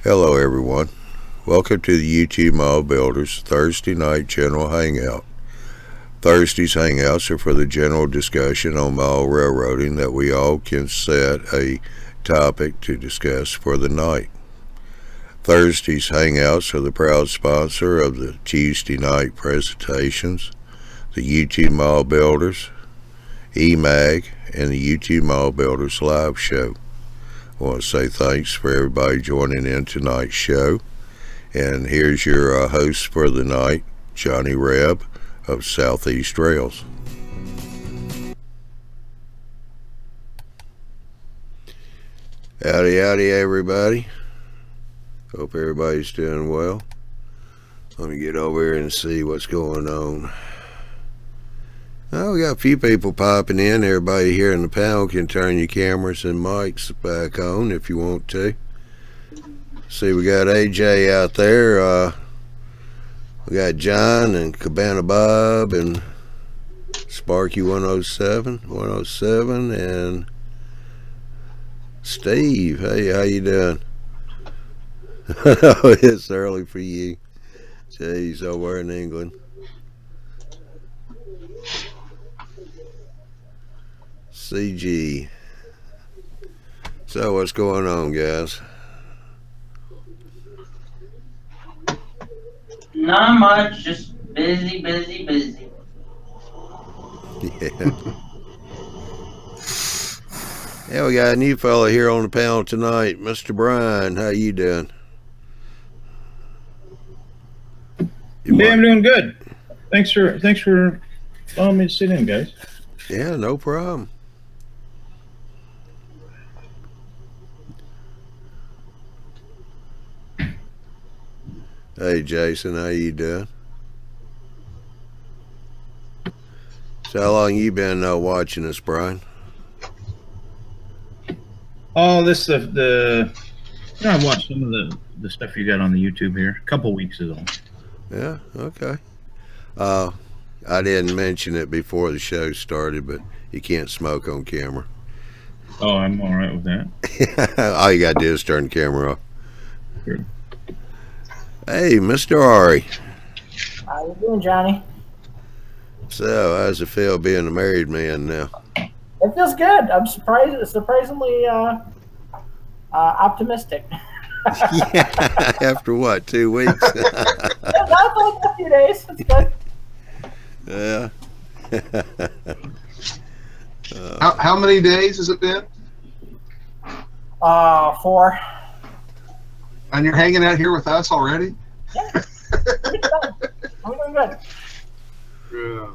Hello everyone. Welcome to the YouTube Mall Builders Thursday night general hangout. Thursday's hangouts are for the general discussion on mall railroading that we all can set a topic to discuss for the night. Thursday's hangouts are the proud sponsor of the Tuesday night presentations, the YouTube Mall Builders, eMag, and the YouTube Mall Builders live show. I want to say thanks for everybody joining in tonight's show. And here's your host for the night, Johnny Reb of Southeast Rails. Howdy, howdy, everybody. Hope everybody's doing well. Let me get over here and see what's going on. Oh, we got a few people popping in. Everybody here in the panel can turn your cameras and mics back on if you want to. See, we got AJ out there. We got John and Cabana Bob and Sparky 107, and Steve. Hey, how you doing? It's early for you. Jeez, over in England. CG. So what's going on, guys? Not much, just busy. Yeah. Yeah, we got a new fellow here on the panel tonight, Mr. Brian. How you doing? Yeah, I'm doing good. Thanks for allowing me to sit in, guys. Yeah, no problem. Hey Jason, how you doing? So how long you been watching us, Brian? Oh, this the I watched some of the stuff you got on the YouTube here. A couple weeks ago. Yeah, okay. I didn't mention it before the show started, but you can't smoke on camera. Oh, I'm all right with that. All you gotta do is turn the camera off. Sure. Hey, Mr. Ari. How you doing, Johnny? So, how's it feel being a married man now? It feels good. I'm surprisingly optimistic. Yeah, after what, 2 weeks? Not like a few days. It's good. Yeah. How many days has it been? 4. And you're hanging out here with us already? Yeah. I'm doing good. Yeah.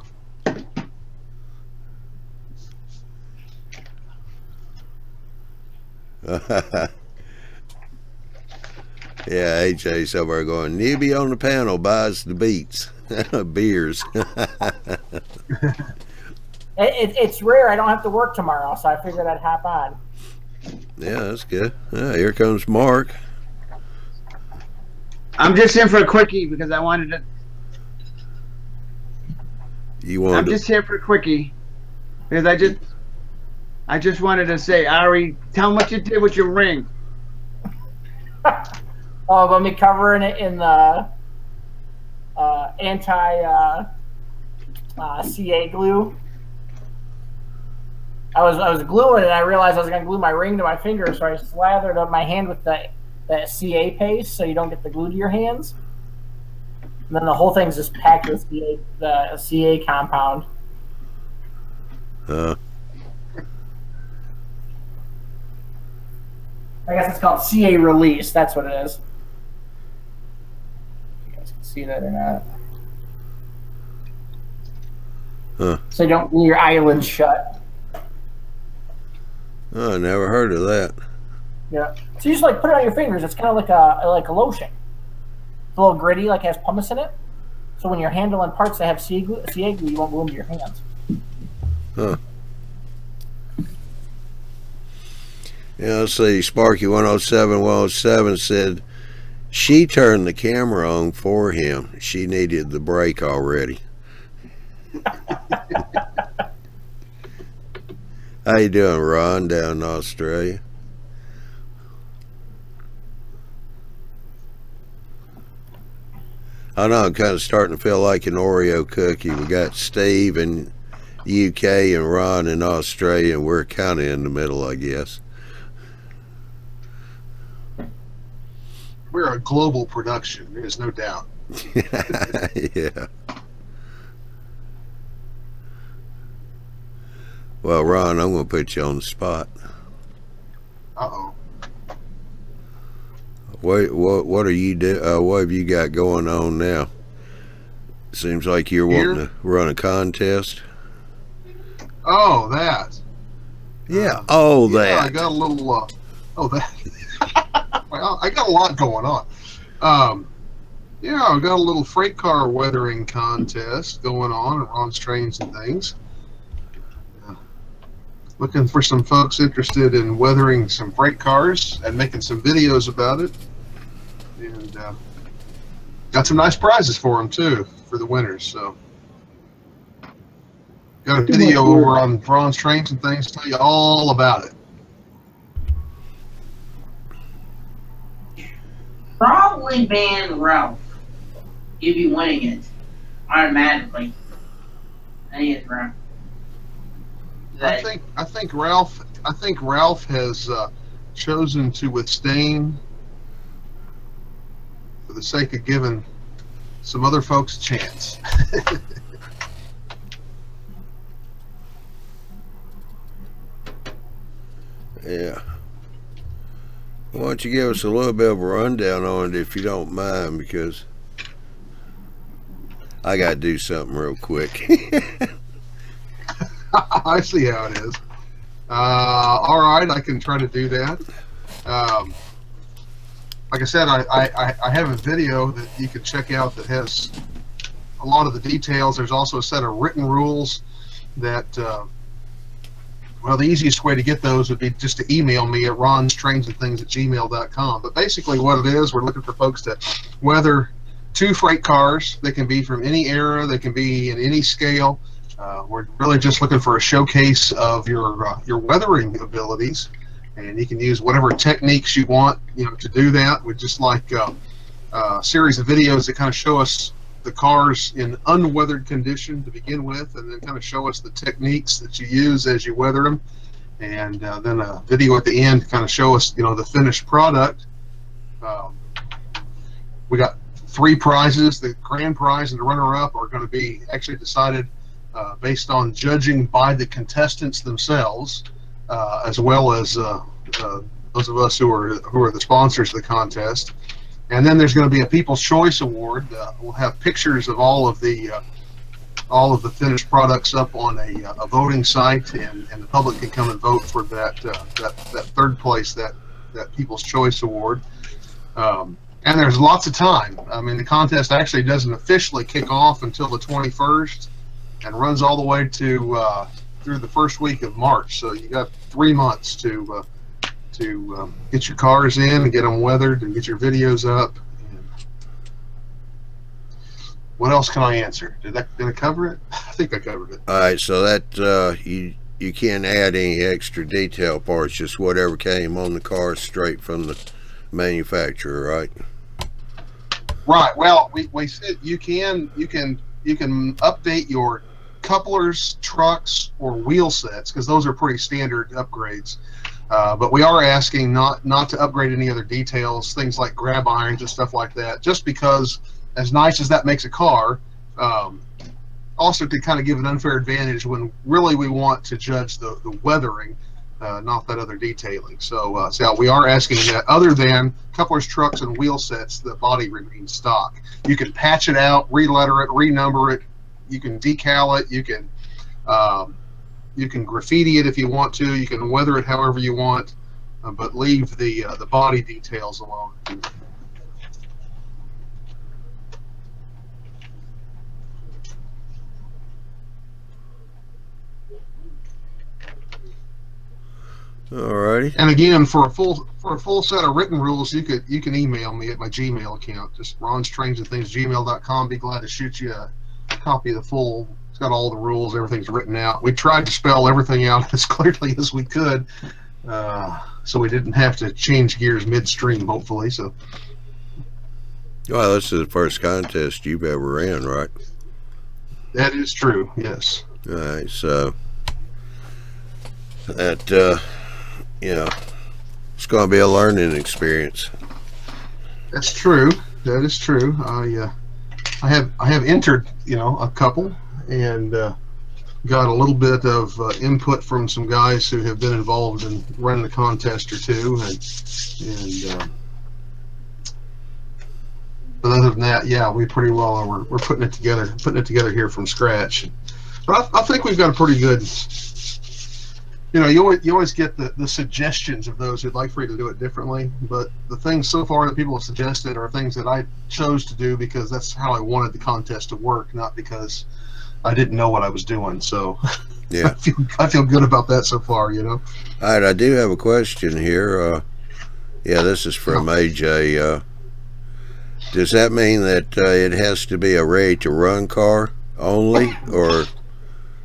Yeah, AJ's over there going, newbie on the panel buys the beats. Beers. It's rare. I don't have to work tomorrow, so I figured I'd hop on. Yeah, that's good. Yeah, here comes Mark. I'm just in for a quickie because I wanted to. I'm just here for a quickie because I just wanted to say, Ari, tell them what you did with your ring. Oh, about me covering it in the CA glue. I was gluing it, and I realized I was going to glue my ring to my finger, so I slathered up my hand with the CA paste, so you don't get the glue to your hands. And then the whole thing's just packed with the CA compound. I guess it's called CA release. That's what it is. You guys can see that or not. So you don't glue your eyelids shut. Oh, I never heard of that. Yeah. So you just like put it on your fingers. It's kind of like a lotion. It's a little gritty, like it has pumice in it. So when you're handling parts that have CA glue, you won't glue them to your hands. Huh. Yeah, let's see. Sparky 107 said she turned the camera on for him. She needed the break already. How you doing, Ron, down in Australia? I know, I'm kind of starting to feel like an Oreo cookie. We got Steve in UK and Ron in Australia, and we're kind of in the middle, I guess. We're a global production, there's no doubt. Yeah. Well, Ron, I'm going to put you on the spot. Uh-oh. What are you what have you got going on now? Seems like you're wanting to run a contest. Oh, that. Yeah. Yeah, That. I got a little. That. Well, I got a lot going on. Yeah, I got a little freight car weathering contest going on at Ron's Trains and Things. Looking for some folks interested in weathering some freight cars and making some videos about it. And got some nice prizes for them too, for the winners. So got a video over on Ron's Trains and Things to tell you all about it. Probably ban Ralph if you winning it automatically. I think it's Ralph. I think Ralph has chosen to withstand for the sake of giving some other folks a chance. Yeah. Why don't you give us a little bit of a rundown on it if you don't mind, because I got to do something real quick. I see how it is. All right, I can try to do that. Like I said, I have a video that you can check out that has a lot of the details. There's also a set of written rules that, well, the easiest way to get those would be just to email me at ronstrains@gmail.com. But basically what it is, we're looking for folks to weather 2 freight cars. They can be from any era. They can be in any scale. We're really just looking for a showcase of your weathering abilities, and you can use whatever techniques you want, to do that. We just like a series of videos that kind of show us the cars in unweathered condition to begin with, and then kind of show us the techniques that you use as you weather them, and then a video at the end to kind of show us, the finished product. We got 3 prizes. The grand prize and the runner-up are going to be actually decided based on judging by the contestants themselves, as well as those of us who are the sponsors of the contest. And then there's going to be a People's Choice Award. We'll have pictures of all of the finished products up on a voting site, and the public can come and vote for that third place, that People's Choice Award. And there's lots of time. I mean, the contest actually doesn't officially kick off until the 21st. And runs all the way to through the first week of March. So you got 3 months to get your cars in and get them weathered and get your videos up. And what else can I answer? Did I cover it? I think I covered it. All right, so that you can't add any extra detail parts, just whatever came on the car straight from the manufacturer, right? Right. Well, we said you can update your couplers, trucks, or wheel sets, because those are pretty standard upgrades. But we are asking not to upgrade any other details, things like grab irons and stuff like that, just because, as nice as that makes a car, also to kind of give an unfair advantage when really we want to judge the weathering, not that other detailing. So we are asking that other than couplers, trucks, and wheel sets, the body remains stock. You can patch it out, re-letter it, renumber it. You can decal it. You can graffiti it if you want to. You can weather it however you want, but leave the body details alone. Alrighty. And again, for a full set of written rules, you can email me at my Gmail account, just ronstrains@gmail.com. Be glad to shoot you a copy of the full. It's got all the rules, everything's written out. We tried to spell everything out as clearly as we could, so we didn't have to change gears midstream, hopefully. So Well, this is the first contest you've ever ran, right? That is true, yes. All right, so that, you know, it's going to be a learning experience. That's true. That is true. I have entered, you know, a couple, and got a little bit of input from some guys who have been involved in running a contest or two, and but other than that, yeah, we pretty well are. We're putting it together here from scratch. But I think we've got a pretty good. You know, you always get the suggestions of those who'd like for you to do it differently, but the things so far that people have suggested are things that I chose to do because that's how I wanted the contest to work, not because I didn't know what I was doing. So yeah, I feel good about that so far, you know. All right, I do have a question here. Yeah, this is from AJ. Does that mean that it has to be a ready-to-run car only, or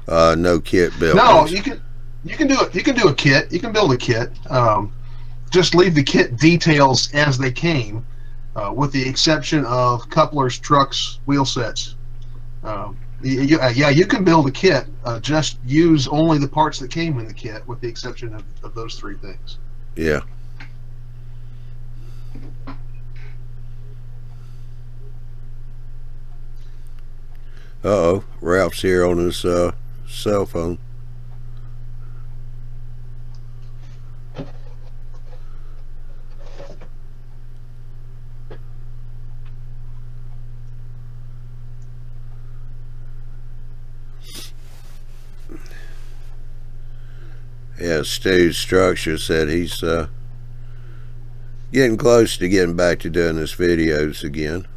no kit built? No, you can do it. You can do a kit. You can build a kit. Just leave the kit details as they came, with the exception of couplers, trucks, wheel sets. Yeah, you can build a kit. Just use only the parts that came in the kit, with the exception of those three things. Yeah. Uh-oh, Ralph's here on his cell phone. Yeah, Stu Structure said he's getting close to getting back to doing his videos again.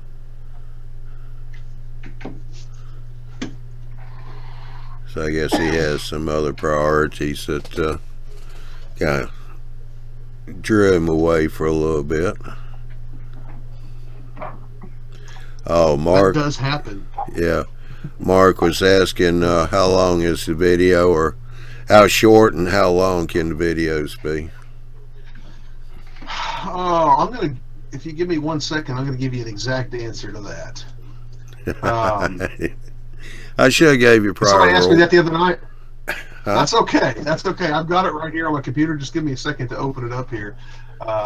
So I guess he has some other priorities that kind of drew him away for a little bit. Oh, Mark. That does happen. Yeah. Mark was asking how long is the video, or how short and how long can the videos be? Oh, if you give me 1 second, I'm going to give you an exact answer to that. I should have gave you prior. Somebody asked me that the other night. Huh? That's okay. That's okay. I've got it right here on my computer. Just give me a second to open it up here.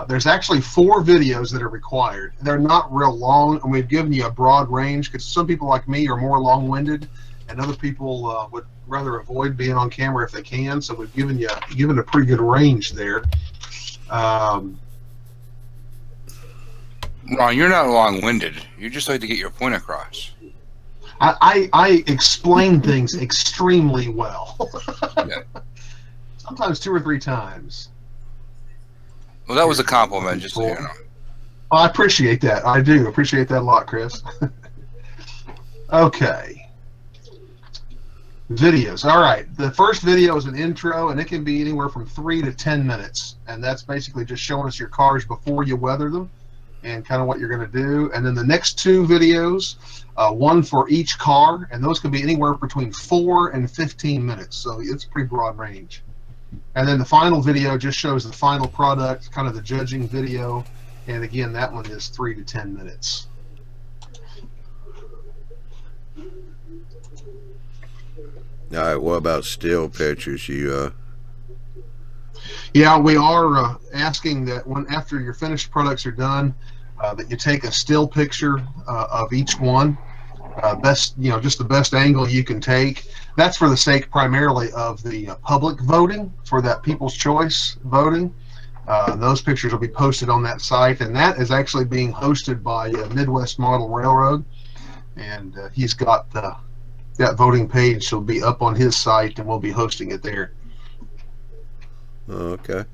There's actually 4 videos that are required. They're not real long, and we've given you a broad range because some people like me are more long-winded, and other people would rather avoid being on camera if they can. So we've given a pretty good range there. Ron, you're not long-winded. You just like to get your point across. I explain things extremely well. Yeah. Sometimes 2 or 3 times. Well, that was a compliment, just so you know. Oh, I appreciate that. I do appreciate that a lot, Chris. Okay. Videos. All right. The first video is an intro, and it can be anywhere from 3 to 10 minutes. And that's basically just showing us your cars before you weather them and kind of what you're going to do. And then the next 2 videos, one for each car, and those can be anywhere between 4 and 15 minutes. So it's a pretty broad range. And then the final video just shows the final product, kind of the judging video. And again, that one is 3 to 10 minutes. All right, what about still pictures? Yeah, we are asking that after your finished products are done, that you take a still picture of each one. Just the best angle you can take. That's for the sake primarily of the public voting, for that People's Choice voting. Those pictures will be posted on that site, and that is actually being hosted by Midwest Model Railroad, and he's got that voting page will be up on his site, and we'll be hosting it there. Oh, okay.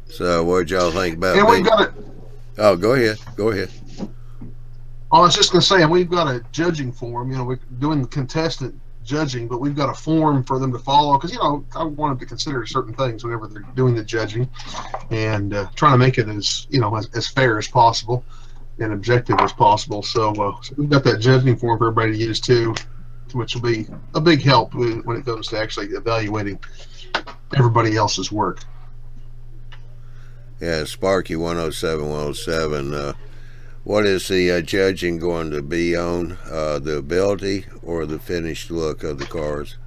So what y'all think about and we've got it. Oh, go ahead. Go ahead. I was just going to say, and we've got a judging form. We're doing contestant judging, but we've got a form for them to follow because, I want them to consider certain things whenever they're doing the judging, and trying to make it as, as fair as possible and objective as possible. So we've got that judging form for everybody to use too, which will be a big help when it comes to actually evaluating everybody else's work. Yeah, Sparky 107. What is the judging going to be on? The ability or the finished look of the cars?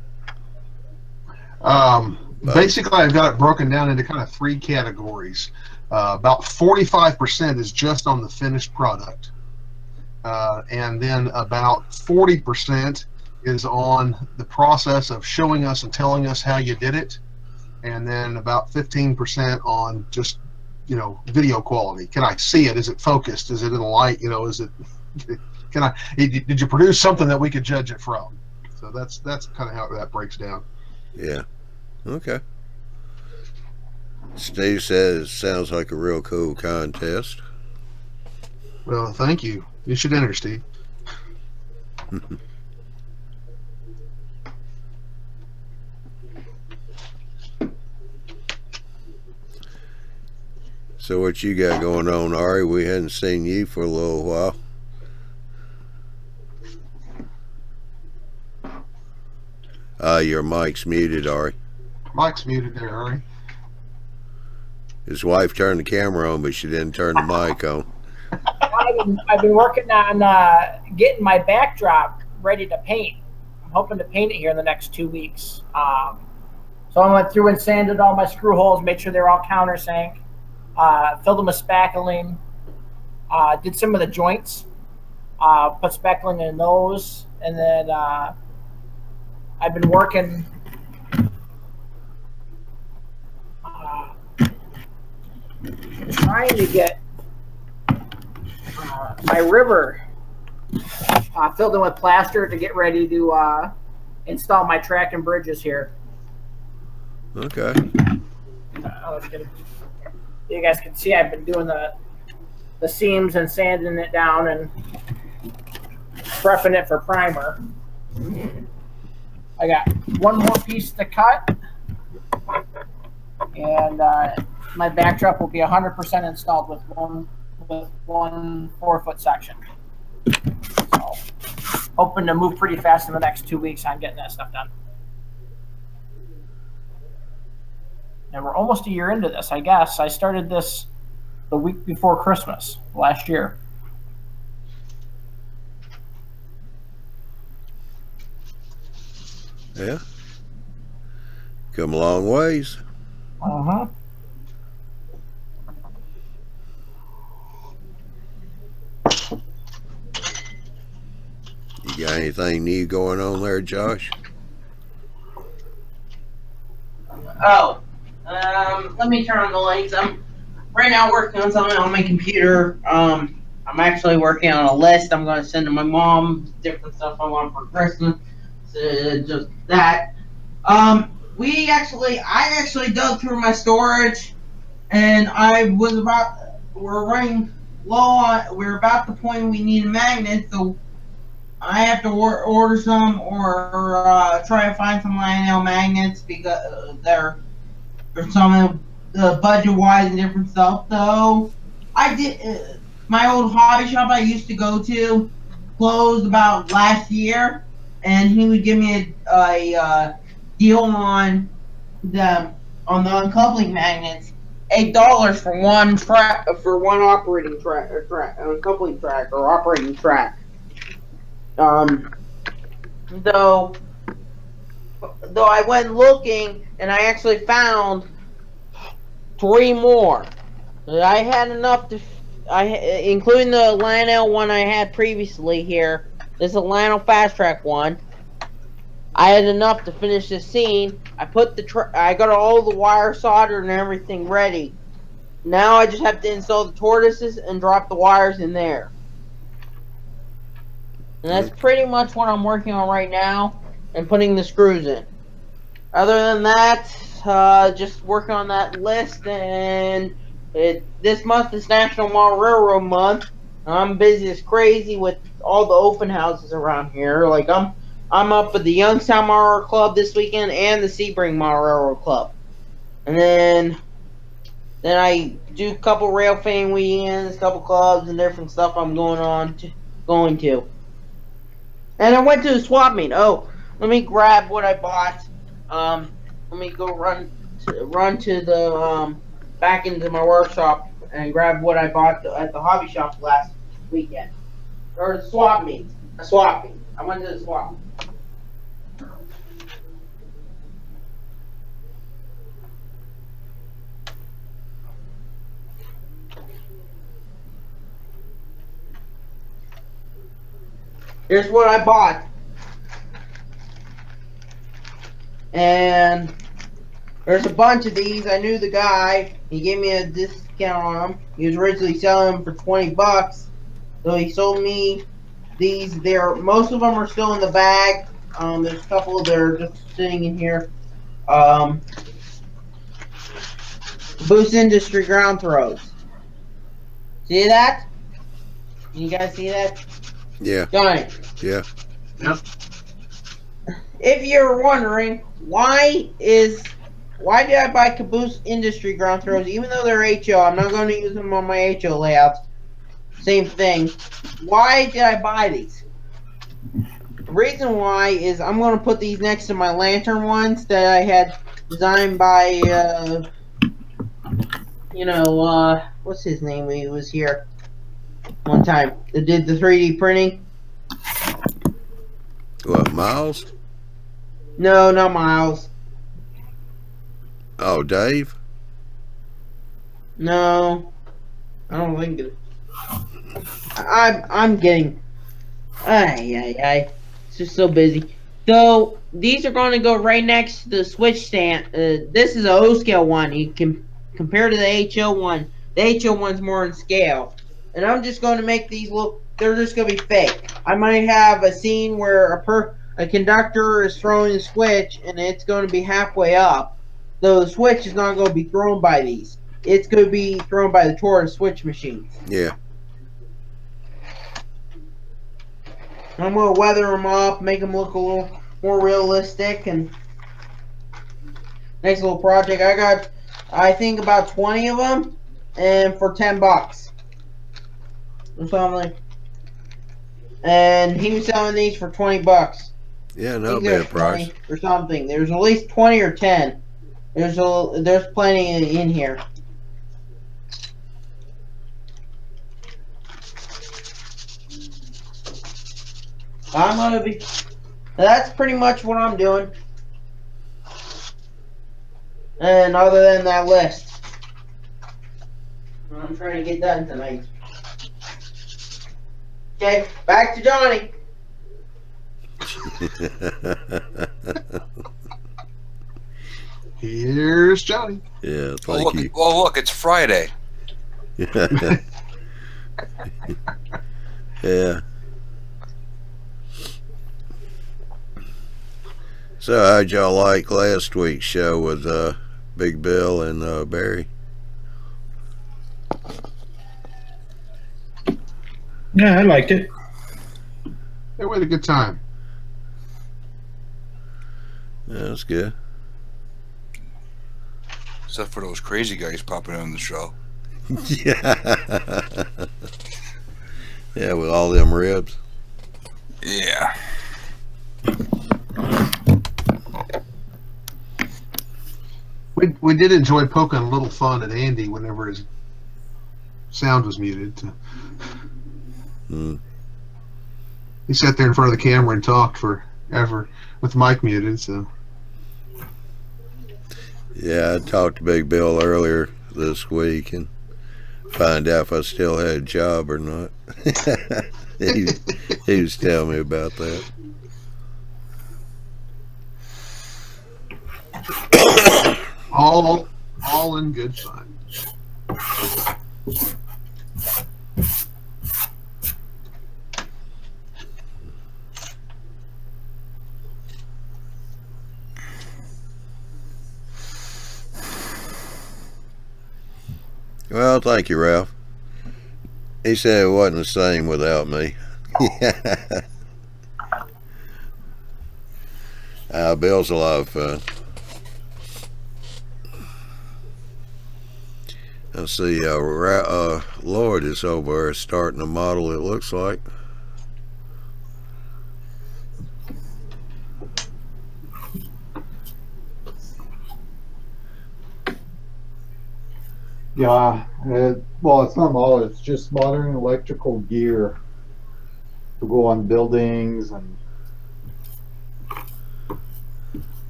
Basically, I've got it broken down into kind of 3 categories. About 45% is just on the finished product. And then about 40% is on the process of showing us and telling us how you did it. And then about 15% on just, you know, video quality. Can I see it? Is it focused? Is it in the light? You know, is it, did you produce something that we could judge it from? So that's kind of how that breaks down. Yeah. Okay. Steve says sounds like a real cool contest. Well, thank you. You should enter, Steve. So what you got going on, Ari? We hadn't seen you for a little while. Your mic's muted, Ari. Mike's muted there, Ari. His wife turned the camera on, but she didn't turn the mic on. I've been working on getting my backdrop ready to paint. I'm hoping to paint it here in the next 2 weeks. So I went through and sanded all my screw holes, made sure they're all countersink, filled them with spackling, did some of the joints, put spackling in those, and then I've been working trying to get my river filled in with plaster to get ready to install my track and bridges here. Okay. You guys can see I've been doing the seams and sanding it down and prepping it for primer. I got one more piece to cut, and my backdrop will be 100% installed with one 4-foot section. So, hoping to move pretty fast in the next 2 weeks on getting that stuff done. And we're almost a year into this, I guess. I started this the week before Christmas last year. Yeah. Come a long ways. Uh-huh. You got anything new going on there, Josh? Oh, let me turn on the lights. I'm right now working on something on my computer. I'm actually working on a list I'm going to send to my mom, different stuff I want for Christmas. Just that. I actually dug through my storage, and we're running low on, we're about the point we need a magnet, so I have to order some or try to find some Lionel magnets because they're some of the budget-wise and different stuff. Though I did my old hobby shop I used to go to closed about last year, and he would give me a deal on the uncoupling magnets, $8 for one track, for one operating track, uncoupling track or operating track. Though I went looking and I actually found 3 more. I had enough to, including the Lionel one I had previously here. This is a Lionel Fast Track one. I had enough to finish this scene. I put I got all the wire soldered and everything ready. Now I just have to install the tortoises and drop the wires in there. And that's pretty much what I'm working on right now, and putting the screws in. Other than that, just working on that list, and this month is National Mall Railroad Month. I'm busy as crazy with all the open houses around here. Like I'm up with the Youngstown Mall Railroad Club this weekend and the Sebring Mall Railroad Club. And then I do a couple rail fan weekends, a couple clubs and different stuff I'm going to. And I went to the swap meet. Oh, let me grab what I bought. Let me go run run to the back into my workshop and grab what I bought at the hobby shop last weekend, or the swap meet. A swap meet. I went to the swap. Here's what I bought. And there's a bunch of these. I knew the guy. He gave me a discount on them. He was originally selling them for 20 bucks. So he sold me these. Most of them are still in the bag. There's a couple that are just sitting in here. Boost Industry ground throws. See that? You guys see that? Yeah. Johnny. Yeah. Yep. If you're wondering, why did I buy Caboose Industry ground throws, even though they're HO? I'm not going to use them on my HO layouts. Same thing. Why did I buy these? The reason why is I'm going to put these next to my lantern ones that I had designed by, what's his name? He was here one time. That did the 3D printing. What, Miles? No, not Miles. Oh, Dave? No, I don't think it. I'm getting. It's just so busy. So these are going to go right next to the switch stand. This is a O scale one. You can compare to the HO one. The HO one's more in scale, and I'm just going to make these look. They're just going to be fake. I might have a scene where a conductor is throwing a switch, and it's going to be halfway up. So the switch is not going to be thrown by these. It's going to be thrown by the Torus switch machines. Yeah. I'm going to weather them up, make them look a little more realistic, and next little project. I got, I think, about 20 of them, and for 10 bucks. Or something. And he was selling these for 20 bucks. Yeah, no bad price. Or something. There's at least 20 or 10. There's plenty in here. I'm gonna be. That's pretty much what I'm doing. And other than that list, I'm trying to get done tonight. Okay, back to Johnny. Here's Johnny. Yeah, thank you. Well, look, it's Friday. Yeah. So how'd y'all like last week's show with Big Bill and Barry? Yeah, I liked it. Yeah, we had a good time. Yeah, that's good. Except for those crazy guys popping on the show. Yeah. Yeah, with all them ribs. Yeah. We did enjoy poking a little fun at Andy whenever his sound was muted. He sat there in front of the camera and talked forever with the mic muted. So yeah, I talked to Big Bill earlier this week and find out if I still had a job or not. he was telling me about that. all in good fun. Well, thank you, Ralph. He said it wasn't the same without me. Bill's a lot of fun. I see Lloyd is over there starting a model, it looks like. Yeah, well, it's not all, it's just modern electrical gear to go on buildings, and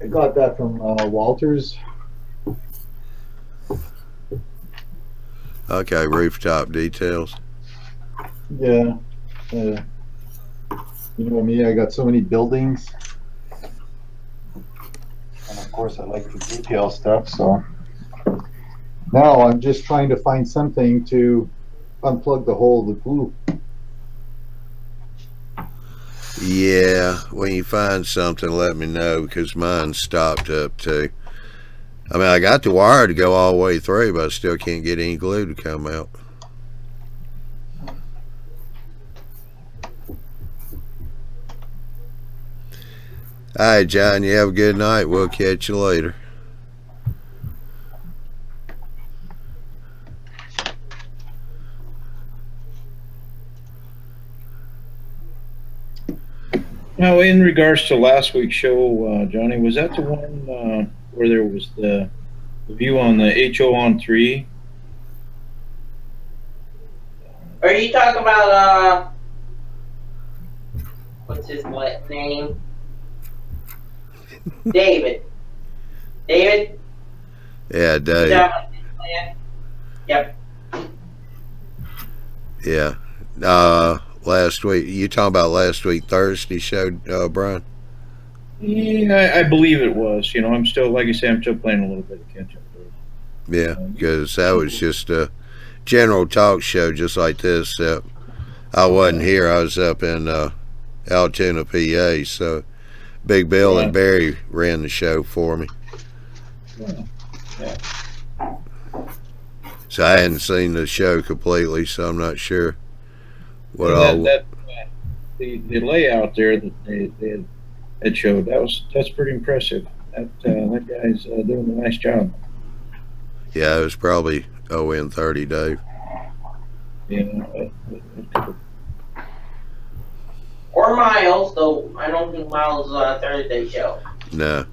I got that from Walters. Okay, rooftop details. Yeah, you know me, I got so many buildings, and of course I like to detail stuff, so now I'm just trying to find something to unplug the hole of the glue. Yeah, when you find something, let me know, because mine stopped up too. I mean, I got the wire to go all the way through, but I still can't get any glue to come out. All right, John, you have a good night. We'll catch you later. Now, in regards to last week's show, Johnny, was that the one where there was the view on the HO on 3? Are you talking about what's his name? David. David? Yeah, Dave. Yep. Yeah. Last week, you talking about last week Thursday show, Brian? Yeah, I believe it was. You know, I'm still, like I say, I'm still playing a little bit of catch up there. Yeah, because that was just a general talk show just like this. I wasn't here. I was up in Altoona, PA, so Big Bill and Barry ran the show for me. Yeah. So I hadn't seen the show completely, so I'm not sure what the layout there that they had showed, that's pretty impressive. That guy's doing a nice job. Yeah, it was probably in 30, Dave. Yeah. Or Miles, though I don't think Miles Thursday show. No.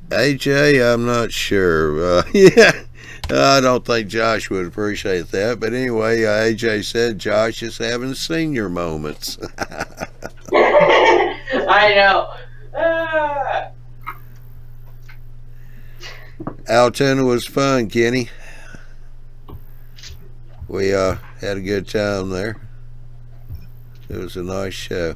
AJ, I'm not sure. Yeah, I don't think Josh would appreciate that. But anyway, AJ said Josh is having senior moments. I know. Altoona was fun, Kenny. We had a good time there. It was a nice show.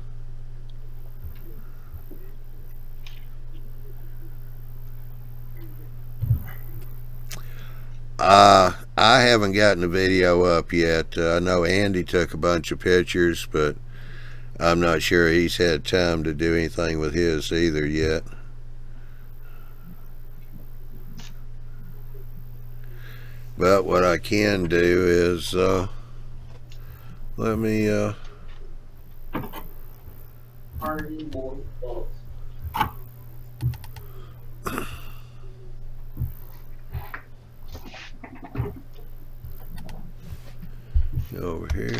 I haven't gotten the video up yet. I know Andy took a bunch of pictures, but I'm not sure he's had time to do anything with his either yet. But what I can do is let me over here.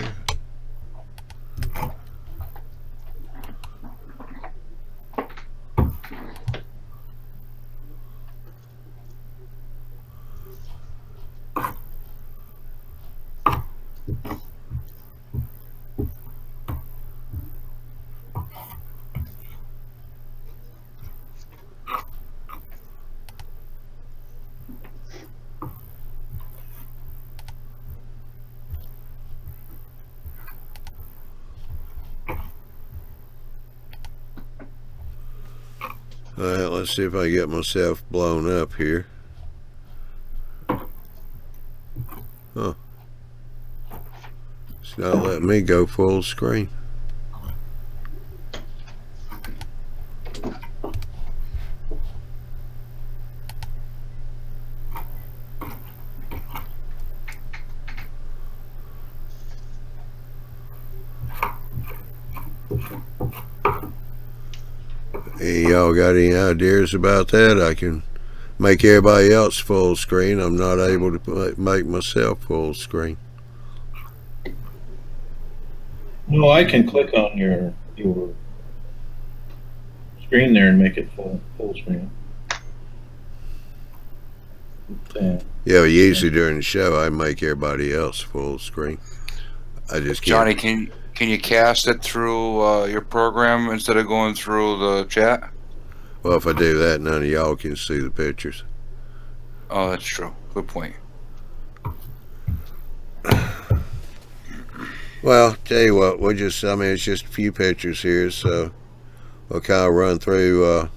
Alright, let's see if I get myself blown up here. Huh. It's not letting me go full screen. Hey, y'all got any ideas about that? I can make everybody else full screen. I'm not able to make myself full screen. Well, I can click on your screen there and make it full screen. Yeah, but usually during the show, I make everybody else full screen. I just can't. Johnny, can you cast it through your program instead of going through the chat? Well, if I do that, none of y'all can see the pictures. Oh, that's true. Good point. Well, tell you what, I mean, it's just a few pictures here, so we'll kind of run through.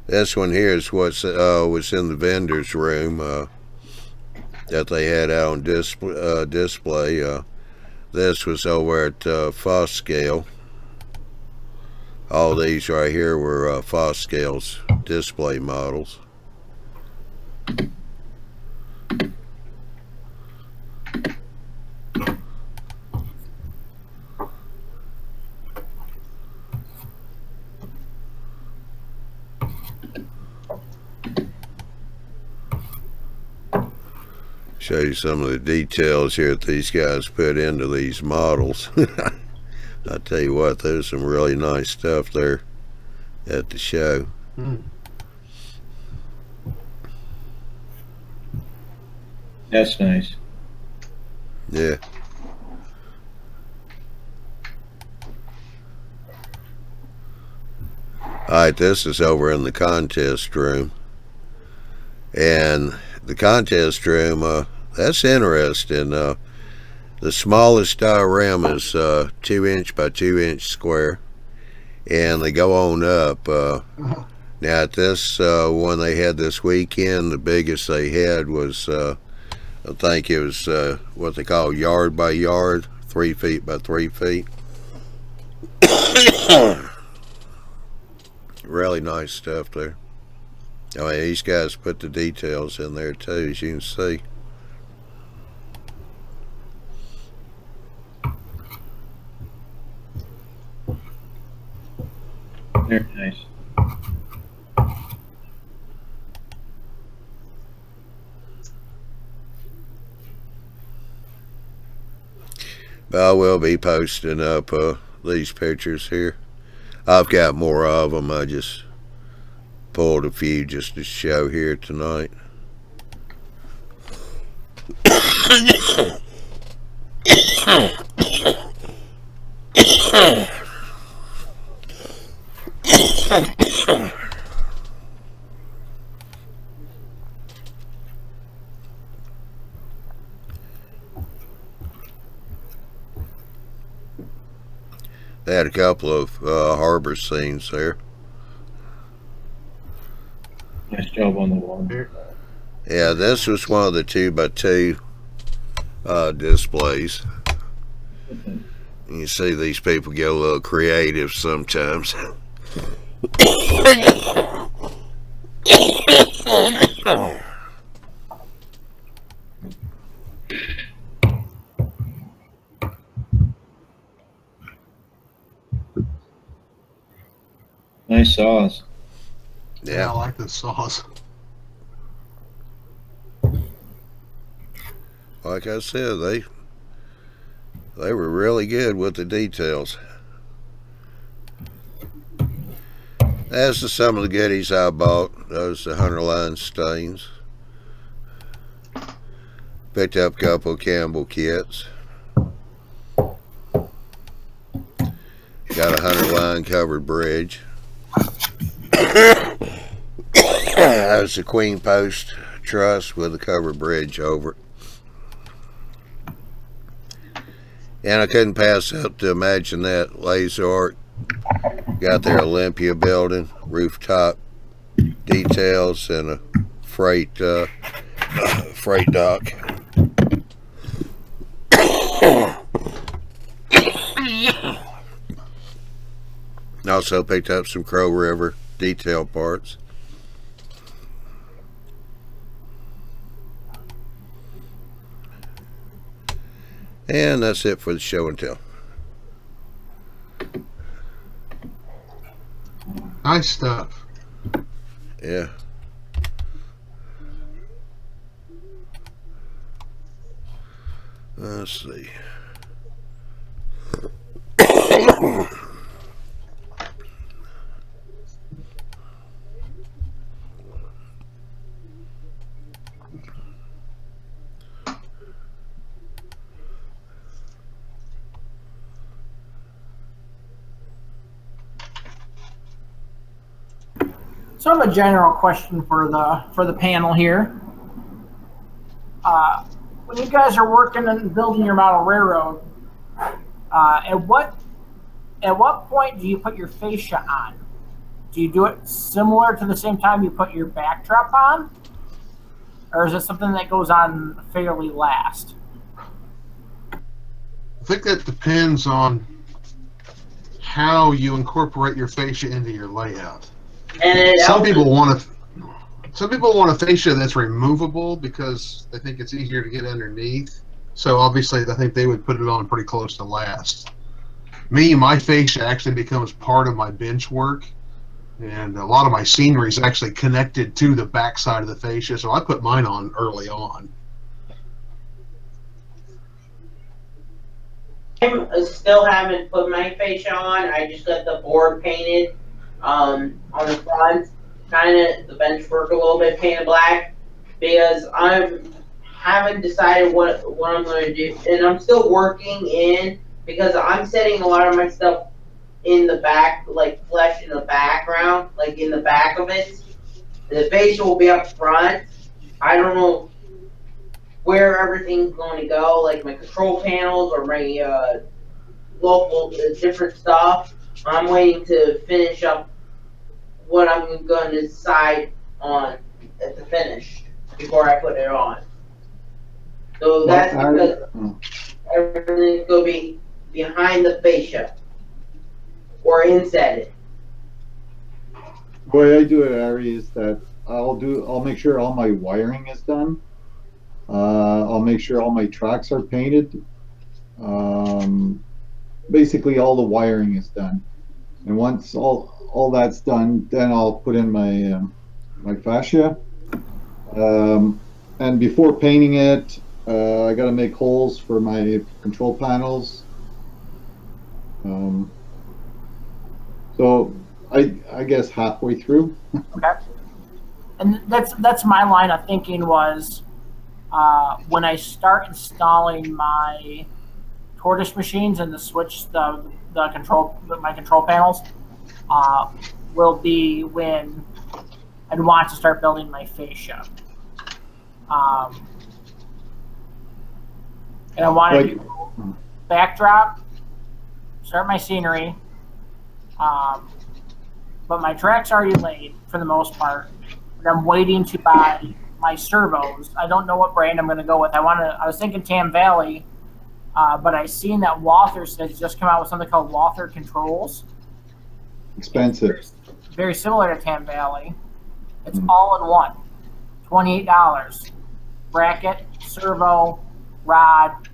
This one here is what's was in the vendor's room that they had out on display. This was over at Foscale. All these right here were Foscale's display models. Show you some of the details here that these guys put into these models. I tell you what, there's some really nice stuff there at the show. That's nice. Yeah. Alright, this is over in the contest room. And the contest room, that's interesting. The smallest diorama is 2" by 2" square, and they go on up. Now at this one they had this weekend, the biggest they had was I think it was what they call yard by yard, 3 feet by 3 feet. Really nice stuff there. I mean, these guys put the details in there too, as you can see. Very nice. But I will be posting up these pictures here. I've got more of them. I just pulled a few just to show here tonight. They had a couple of harbor scenes there. Nice job on the wall. Yeah, this was one of the 2 by 2 displays. You see these people get a little creative sometimes. Nice saws. Yeah, I like the saws. Like I said, they were really good with the details. As to some of the goodies I bought, those the Hunterline stains. Picked up a couple of Campbell kits. Got a Hunterline covered bridge. That was a queen post truss with a covered bridge over it. And I couldn't pass up to imagine that laser art. Got their Olympia building, rooftop details, and a freight dock. Also picked up some Crow River detail parts. And that's it for the show and tell. Nice stuff. Yeah. Let's see. So I have a general question for the panel here. When you guys are working and building your model railroad, at what point do you put your fascia on? Do you do it similar to the same time you put your backdrop on, or is it something that goes on fairly last? I think that depends on how you incorporate your fascia into your layout. And some people want a fascia that's removable because they think it's easier to get underneath. So obviously, I think they would put it on pretty close to last. Me, my fascia actually becomes part of my bench work, and a lot of my scenery is actually connected to the back side of the fascia, so I put mine on early on. I still haven't put my fascia on. I just got the board painted on the front, kind of the bench work a little bit painted black, because I haven't decided what I'm going to do, and I'm still working in, because I'm setting a lot of my stuff in the back, like flesh in the background, like in the back of it. The fascia will be up front. I don't know where everything's going to go, like my control panels or my local different stuff. I'm waiting to finish up what I'm going to decide on at the finish before I put it on. So that's because everything's going to be behind the fascia or inside it. The way I do it, Ari, is that I'll make sure all my wiring is done. I'll make sure all my tracks are painted. Basically, all the wiring is done, and once all that's done, then I'll put in my my fascia. And before painting it, I got to make holes for my control panels. So I guess halfway through. Okay. And that's my line of thinking was when I start installing my tortoise machines and the switch my control panels will be when I'd want to start building my fascia. And I want to do backdrop, start my scenery, but my track's already laid for the most part. But I'm waiting to buy my servos. I don't know what brand I'm going to go with. I was thinking Tam Valley, but I seen that Walther has just come out with something called Walther Controls. Expensive. Very similar to Tam Valley. It's all in one. $28. Bracket, servo, rod.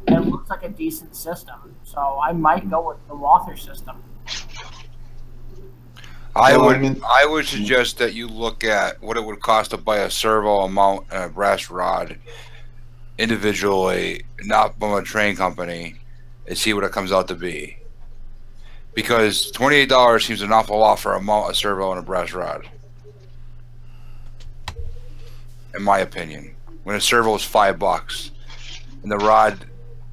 It looks like a decent system, so I might go with the Walther system. I would suggest that you look at what it would cost to buy a servo, mount, and a brass rod individually, not from a train company, and see what it comes out to be. Because $28 seems an awful lot for a mount, a servo, and a brass rod, in my opinion. When a servo is $5, and the rod,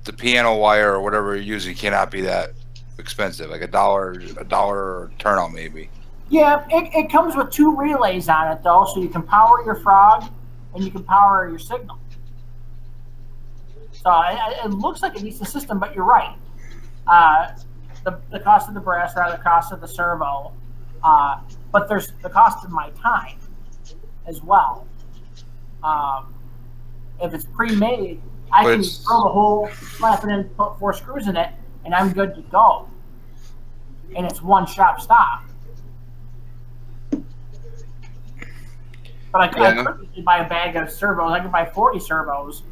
the piano wire or whatever you're using cannot be that expensive, like a dollar turnout maybe. Yeah, it comes with 2 relays on it though, so you can power your frog and you can power your signal. So it looks like a decent system, but you're right. The cost of the brass rod, the cost of the servo, but there's the cost of my time as well. If it's pre-made, I can throw the hole, slap it in, put 4 screws in it, and I'm good to go. And it's one shop stop. But I could buy a bag of servos. I could buy 40 servos,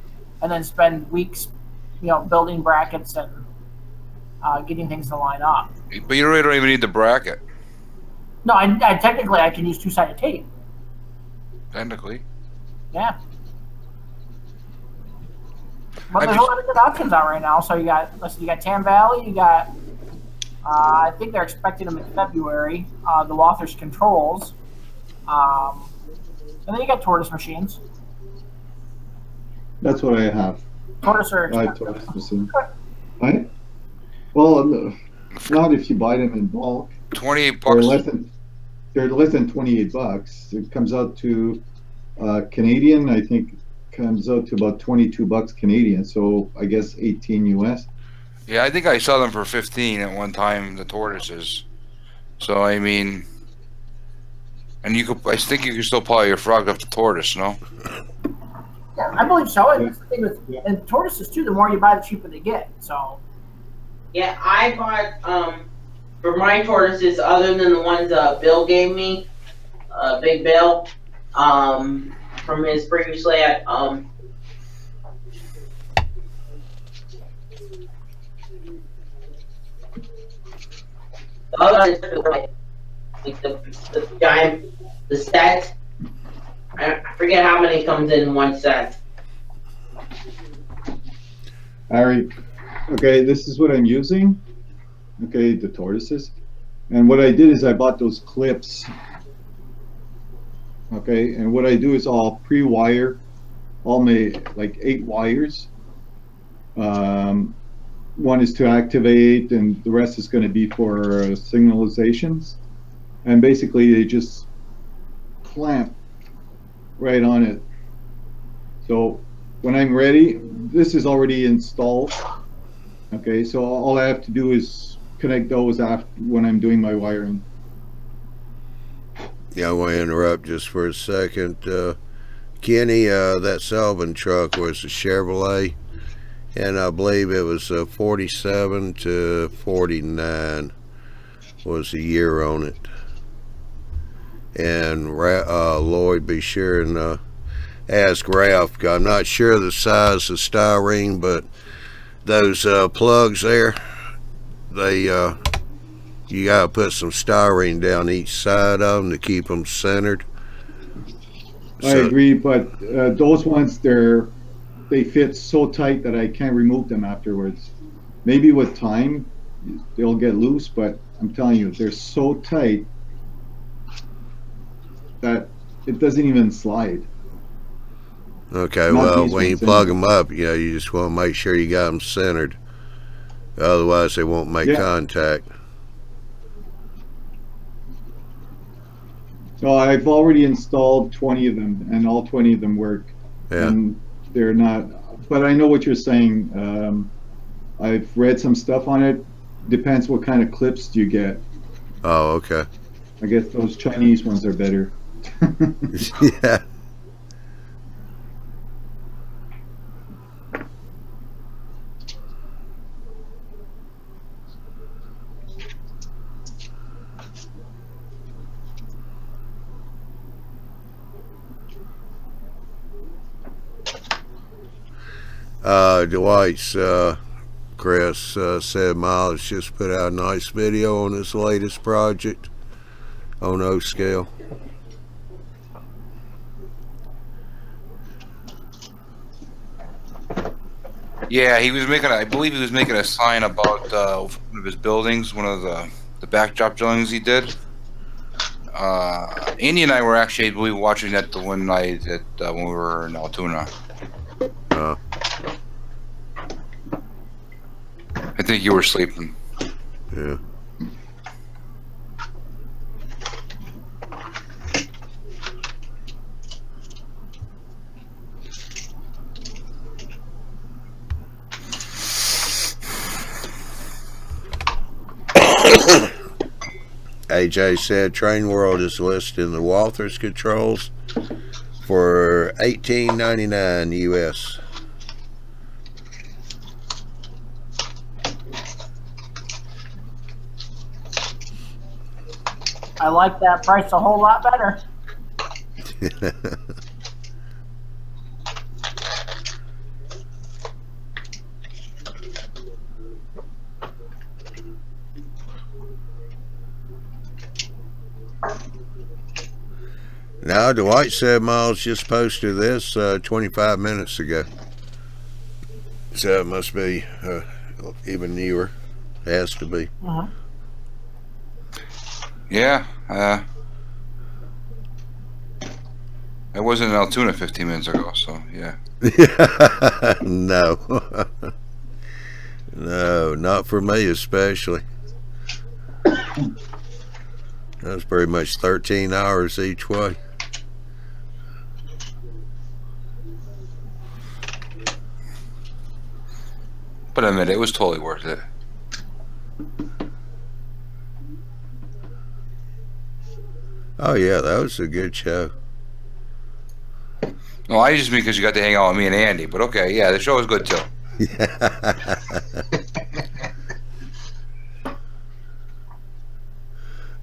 and then spend weeks, building brackets and getting things to line up. But you really don't even need the bracket. No, I technically I can use 2-sided tape. Technically. Yeah. But there's a lot of good options out right now. So you got Tam Valley, you got I think they're expecting them in February, the Walther's Controls. And then you got tortoise machines. That's what I have. Tortoise are I have tortoise machine. Right? Well, not if you buy them in bulk. $28 or less than they're less than 28 bucks. It comes out to Canadian, I think, comes out to about 22 bucks Canadian. So I guess 18 US. Yeah, I think I saw them for 15 at one time, the tortoises. So I mean, and you could, I think you could still pull your frog off the tortoise, no? Yeah, I believe so. And that's the thing with and tortoises too. The more you buy, the cheaper they get. So. Yeah, I bought for my tortoises, other than the ones Bill gave me, Big Bill, from his previously at the other ones, like the giant, the set. I forget how many comes in one set. Harry, okay, this is what I'm using. Okay, the tortoises. And what I did is I bought those clips. Okay, and what I do is I'll pre-wire all my, like 8 wires. One is to activate, and the rest is going to be for signalizations. And basically they just clamp right on it. So when I'm ready, this is already installed. Okay, so all I have to do is connect those after when I'm doing my wiring. Yeah, I want to interrupt just for a second. Kenny, that Selvin truck was a Chevrolet, and I believe it was 47 to 49 was the year on it. And Lloyd, be sure and ask Ralph. I'm not sure the size of styrene, but those plugs there, they you gotta put some styrene down each side of them to keep them centered. I agree, but those ones, they fit so tight that I can't remove them afterwards. Maybe with time they'll get loose, but I'm telling you, they're so tight that it doesn't even slide. Okay, well, when you plug them up, you know, you just want to make sure you got them centered. Otherwise, they won't make contact. So I've already installed 20 of them, and all 20 of them work. Yeah. And they're not, but I know what you're saying. I've read some stuff on it. Depends what kind of clips you get. Oh, okay. I guess those Chinese ones are better. Yeah. Dwight's Chris said Miles just put out a nice video on his latest project on O scale. Yeah, he was making. I believe he was making a sign about one of his buildings, one of the backdrop buildings he did. Andy and I were actually, I believe, watching that the one night that when we were in Altoona. I think you were sleeping. Yeah. AJ said Train World is listing the Walther's controls for $18.99 US. I like that price a whole lot better. Now, Dwight said Miles just posted this 25 minutes ago. So it must be even newer. It has to be. Yeah. I wasn't in Altoona 15 minutes ago, so yeah. No. No, not for me especially. That's pretty much 13 hours each way. But I admit, it was totally worth it. Oh yeah, that was a good show. No, I just mean because you got to hang out with me and Andy. But okay, yeah, the show was good too.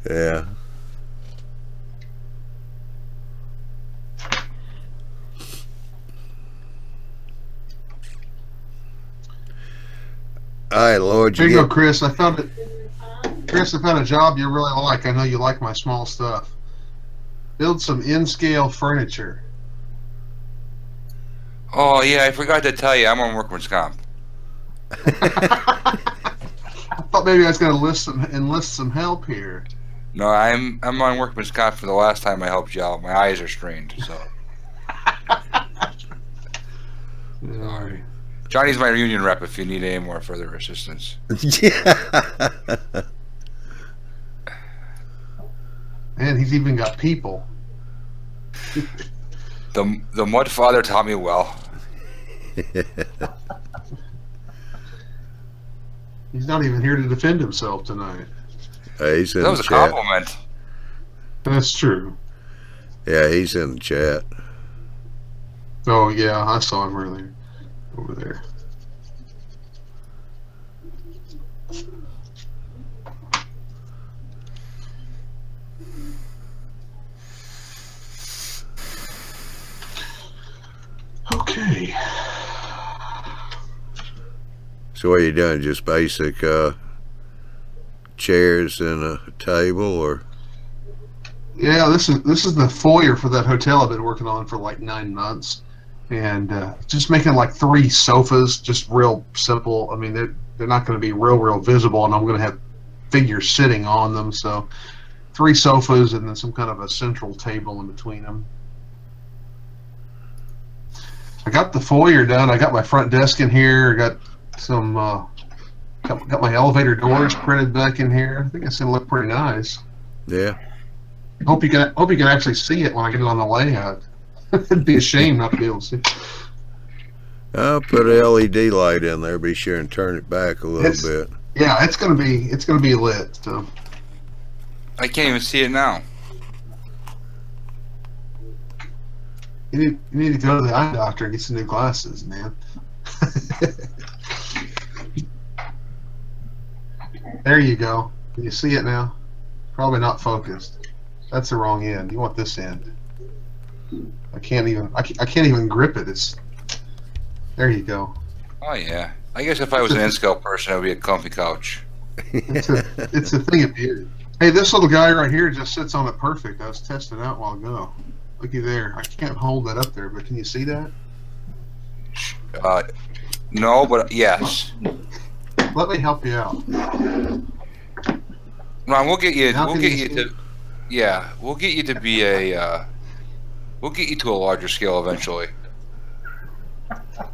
Yeah. All right, Lord. Here you go, Chris. I found it. Chris, I found a job you really like. I know you like my small stuff. Build some in-scale furniture. Oh yeah, I forgot to tell you, I'm on workman's comp. I thought maybe I was going to enlist some help here. No, I'm on workman's comp for the last time I helped you out. My eyes are strained, so. Sorry. Johnny's my union rep if you need any more further assistance. Yeah. And he's even got people. The mud father taught me well. He's not even here to defend himself tonight. He's in That was the a chat. compliment. That's true. Yeah, he's in the chat. Oh yeah, I saw him earlier. Over there. Okay. So what are you doing? Just basic chairs and a table, or? Yeah, this is the foyer for that hotel I've been working on for like 9 months, and just making like 3 sofas, just real simple. I mean, they're not going to be real visible, and I'm going to have figures sitting on them. So 3 sofas and then some kind of a central table in between them. I got the foyer done. I got my front desk in here. I got some got my elevator doors printed back in here. I think it's gonna look pretty nice. Yeah. Hope you can actually see it when I get it on the layout. It'd be a shame not to be able to see. I'll put an LED light in there. Be sure and turn it back a little bit. Yeah, it's gonna be lit. So. I can't even see it now. You need to go to the eye doctor and get some new glasses, man. There you go. Can you see it now? Probably not focused. That's the wrong end. You want this end. I can't even grip it. It's there. You go. Oh yeah. I guess if I was an N-scale person, it would be a comfy couch. It's a thing of beauty. Hey, this little guy right here just sits on it perfect. I was testing it out a while ago. Looky there. I can't hold that up there, but can you see that? No, but yes. Let me help you out. Ron, we'll get you. How We'll can get you you see? to. Yeah, we'll get you to be a. We'll get you to a larger scale eventually.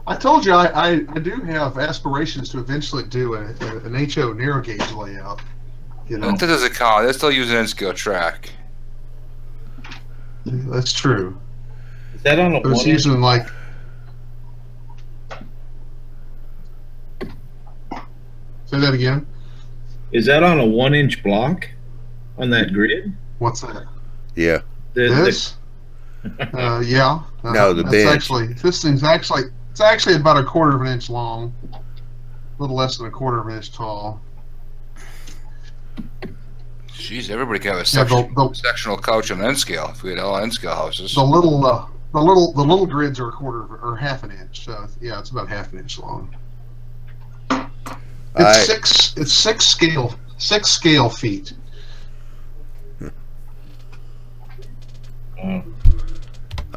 I told you I do have aspirations to eventually do an HO narrow gauge layout. You know, That doesn't count. They're still using N-scale track. that's true. Is that on a I was 1 inch? using like. Say that again. Is that on a 1 inch block on that grid? What's that? Yeah. This? Yeah. No, the that's bench. actually this thing's actually about 1/4 of an inch long, a little less than 1/4 of an inch tall. Jeez, everybody can have a Yeah, sectional couch on N-scale if we had all N-scale houses. The little grids are 1/4 or 1/2 an inch. So yeah, it's about 1/2 an inch long. It's six scale feet. All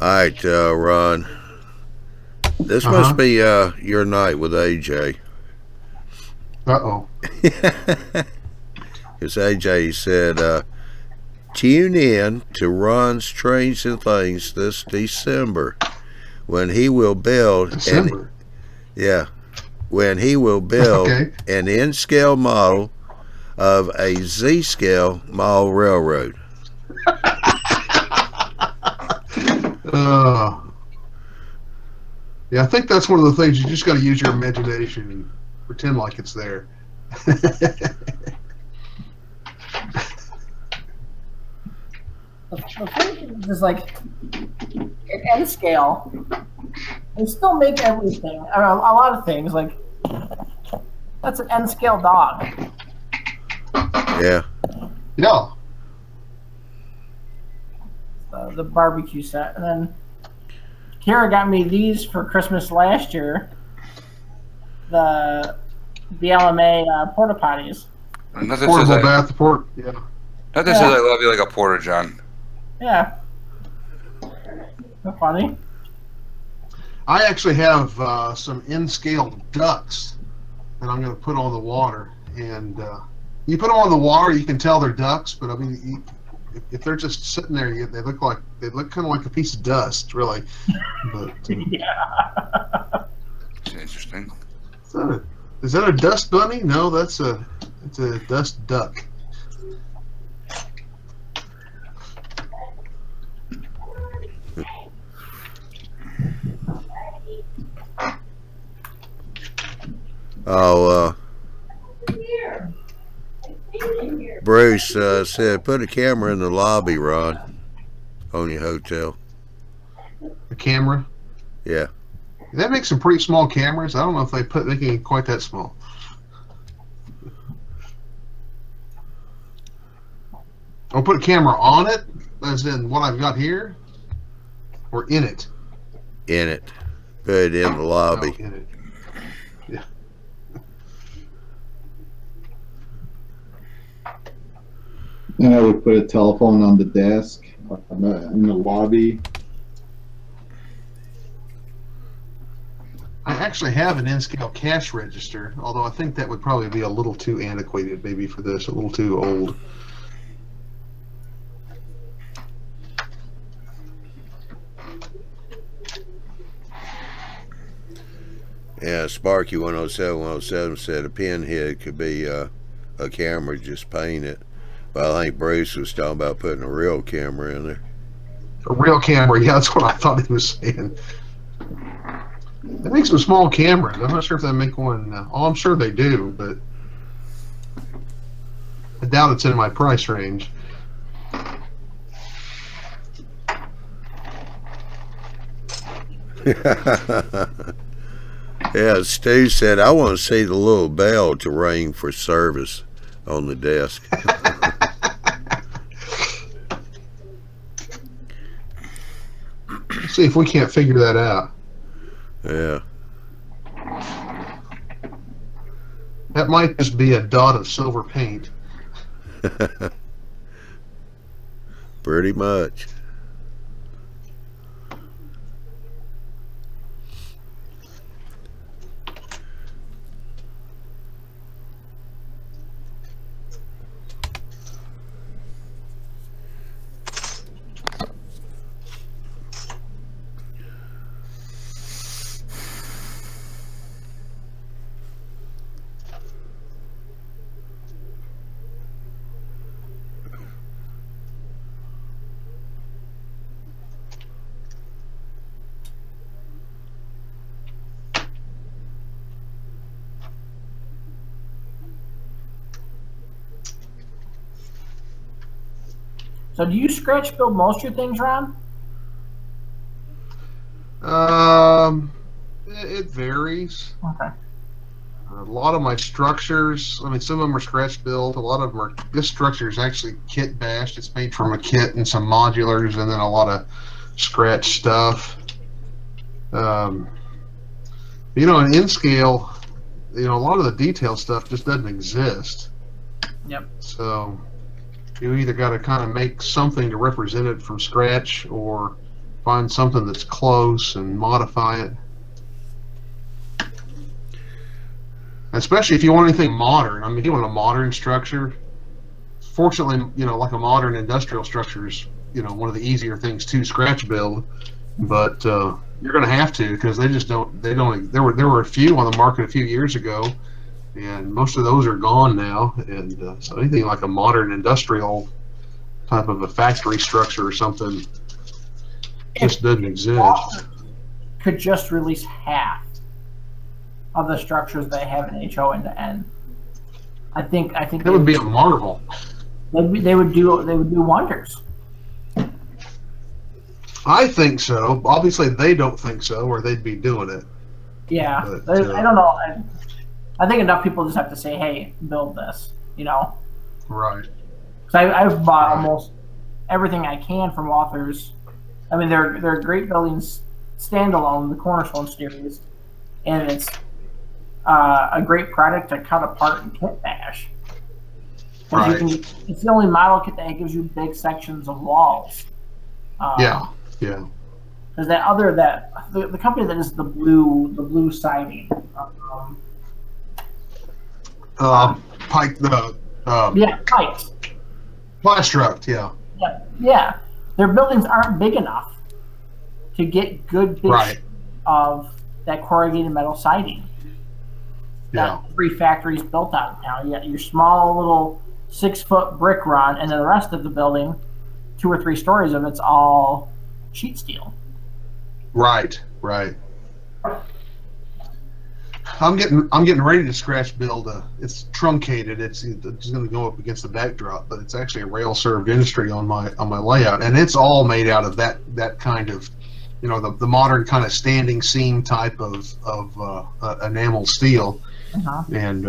right, Ron. This must be your night with AJ. Uh-oh. Because AJ said, tune in to Ron's Trains and Things this December when he will build when he will build Okay. an in-scale model of a Z-scale mile railroad. Yeah, I think that's one of the things you just got to use your imagination and pretend like it's there. The thing is like at N scale, they still make everything. A lot of things like that's an N scale dog. Yeah. Yeah. The barbecue set, and then Kara got me these for Christmas last year. The BLMA porta potties. Portable bath port. Yeah. Nothing says I love you like a porta john. Yeah. That's funny. I actually have some N-scale ducks that I'm going to put on the water, and you put them on the water, you can tell they're ducks, but I mean, if they're just sitting there, they look kind of like a piece of dust, really. But Yeah. It's interesting. Is that a dust bunny? No, it's a dust duck. Oh, Bruce said, put a camera in the lobby, Ron, on your hotel. A camera? Yeah. That makes some pretty small cameras. I don't know if they can get quite that small. I'll put a camera on it, as in what I've got here, or in it? In it. Put it in the lobby. Oh, in it. Yeah. And I would put a telephone on the desk in the lobby. I actually have an N-scale cash register, although I think that would probably be a little too antiquated maybe for this, a little too old. Yeah, Sparky 107 said a pinhead could be a camera, just paint it. But I think Bruce was talking about putting a real camera in there. A real camera, yeah, that's what I thought he was saying. They make some small cameras. I'm not sure if they make one. Oh, I'm sure they do, but I doubt it's in my price range. Yeah, Stu said, I want to see the little bell to ring for service on the desk. See if we can't figure that out. Yeah. That might just be a dot of silver paint. Pretty much. So do you scratch build most of your things, Ron? It varies. Okay. A lot of my structures, I mean, some of them are scratch built. A lot of them are, this structure is actually kit bashed. It's made from a kit and some modulars and then a lot of scratch stuff. You know, in N-scale, you know, a lot of the detail stuff just doesn't exist. Yep. So you either got to kind of make something to represent it from scratch or find something that's close and modify it. Especially if you want anything modern. I mean, if you want a modern structure, fortunately, you know, like a modern industrial structure is, you know, one of the easier things to scratch build. But you're going to have to, because they just don't. They don't. There were a few on the market a few years ago, and most of those are gone now. And so anything like a modern industrial type of a factory structure or something just doesn't exist. Could just release half of the structures they have in HO end to end. I think it would be a marvel. They would do wonders. I think so. Obviously, they don't think so, or they'd be doing it. Yeah, but, I don't know. I think enough people just have to say, "Hey, build this," you know. Right. Because I've bought almost everything I can from authors. I mean, they're great buildings standalone, the Cornerstone series, and it's a great product to cut apart and kit bash. Right. It's the only model kit that gives you big sections of walls. Yeah. There's the company that is the blue siding. Pike Pike. Plastruct, Yeah. Their buildings aren't big enough to get good bits of that corrugated metal siding. Yeah. That 3 factories built out of town. You got your small little 6-foot brick run, and then the rest of the building, 2 or 3 stories of it's all sheet steel. Right. I'm getting ready to scratch build it's truncated. It's going to go up against the backdrop, but it's actually a rail served industry on my layout, and it's all made out of that kind of, you know, the modern kind of standing seam type of enamel steel. And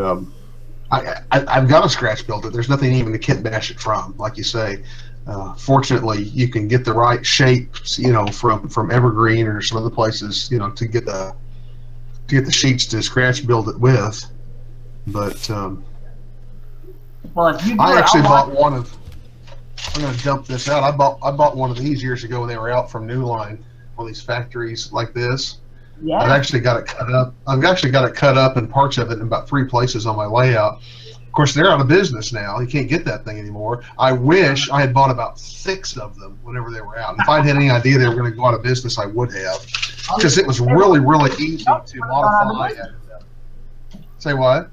I've got to scratch build it. There's nothing even to kit bash it from, like you say. Fortunately, you can get the right shapes, you know, from Evergreen or some other places, you know, to get the sheets to scratch build it with. But well, if you I actually bought one of. I'm going to dump this out. I bought one of these years ago when they were out from New Line, one of these factories like this. Yeah. I've actually got it cut up. I've actually got it cut up and parts of it in about 3 places on my layout. Of course, they're out of business now. You can't get that thing anymore. I wish I had bought about 6 of them whenever they were out. And if I'd had any idea they were going to go out of business, I would have, because it was really, really easy to modify. Say what?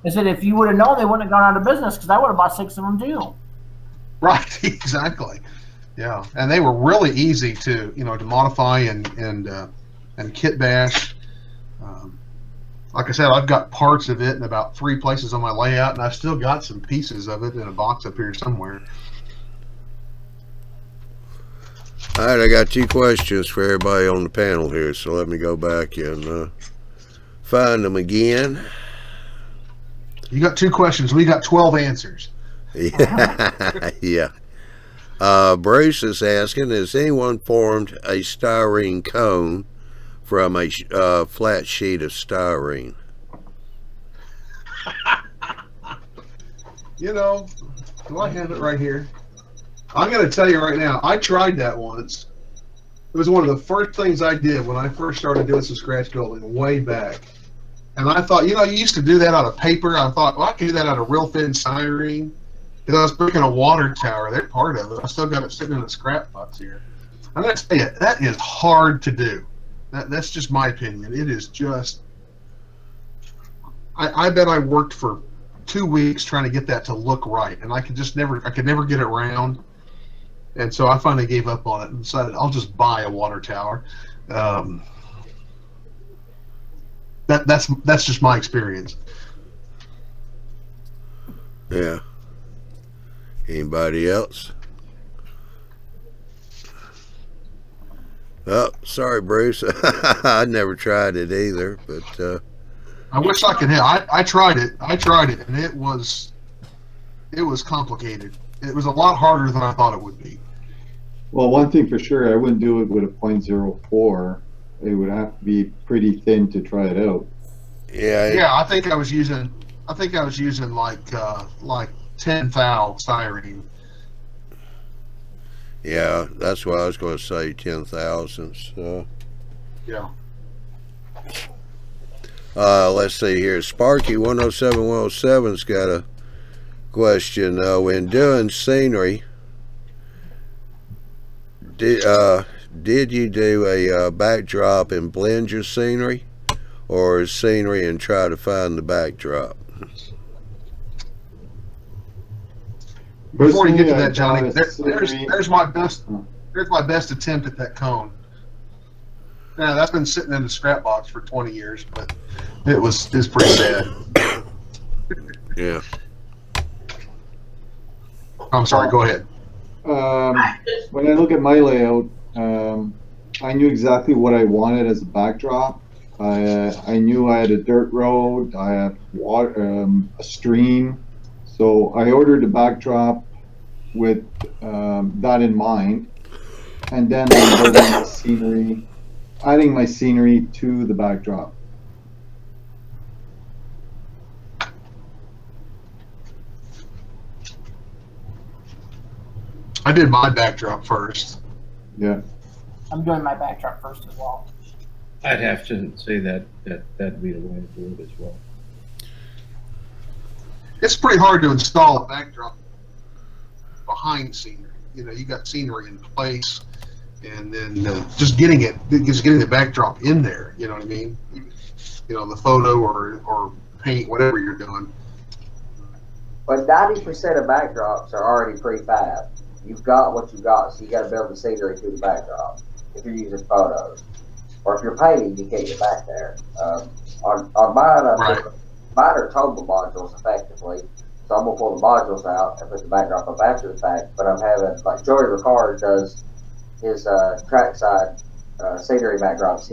I said if you would have known, they wouldn't have gone out of business, because I would have bought 6 of them too. Right, exactly. Yeah, and they were really easy to modify and kit bash. Like I said, I've got parts of it in about 3 places on my layout, and I've still got some pieces of it in a box up here somewhere. All right, I got 2 questions for everybody on the panel here, so let me go back and find them again. You got 2 questions. We got 12 answers. Yeah. Bruce is asking, has anyone formed a styrene cone from a flat sheet of styrene? You know, do I have it right here? I'm going to tell you right now, I tried that once. It was one of the first things I did when I first started doing some scratch building way back. And I thought, you used to do that out of paper. I thought, well, I can do that out of real thin styrene. Because I was making a water tower. They're part of it. I still got it sitting in a scrap box here. I'm going to tell you, that is hard to do. That's just my opinion. It is just... I bet I worked for 2 weeks trying to get that to look right. And I could never get it round. And so I finally gave up on it and decided I'll just buy a water tower. That's just my experience. Yeah. Anybody else? Oh, sorry, Bruce. I never tried it either, but I wish I could help. I tried it, and it was complicated. It was a lot harder than I thought it would be. Well, one thing for sure, I wouldn't do it with a 0.04. It would have to be pretty thin to try it out. Yeah. I think I was using like 10 thou styrene. Yeah, that's what I was going to say, 10,000. So. Yeah. Let's see here. Sparky 107's got a question. When doing scenery, did you do a backdrop and blend your scenery, or scenery and try to find the backdrop? Before you get to Personally, that, Johnny, I thought there's my best attempt at that cone. Now that's been sitting in the scrap box for 20 years, but it's pretty sad. Yeah. I'm sorry. Go ahead. When I look at my layout, I knew exactly what I wanted as a backdrop. I knew I had a dirt road, I had water, a stream. So I ordered a backdrop with that in mind, and then I'm building the scenery, adding my scenery to the backdrop. I did my backdrop first. Yeah. I'm doing my backdrop first as well. I'd have to say that'd be the way to do it as well. It's pretty hard to install a backdrop behind scenery. You know, you got scenery in place, and then just getting the backdrop in there. You know what I mean? You know, the photo or paint, whatever you're doing. But 90% of backdrops are already prefab. You've got what you've got, so you got to build the scenery to the backdrop if you're using photos. Or if you're painting, you can't get back there. On mine, mine are toggle modules effectively. So I'm going to pull the modules out and put the backdrop up after the fact. But I'm having, like Joey Ricard does his trackside scenery backdrops,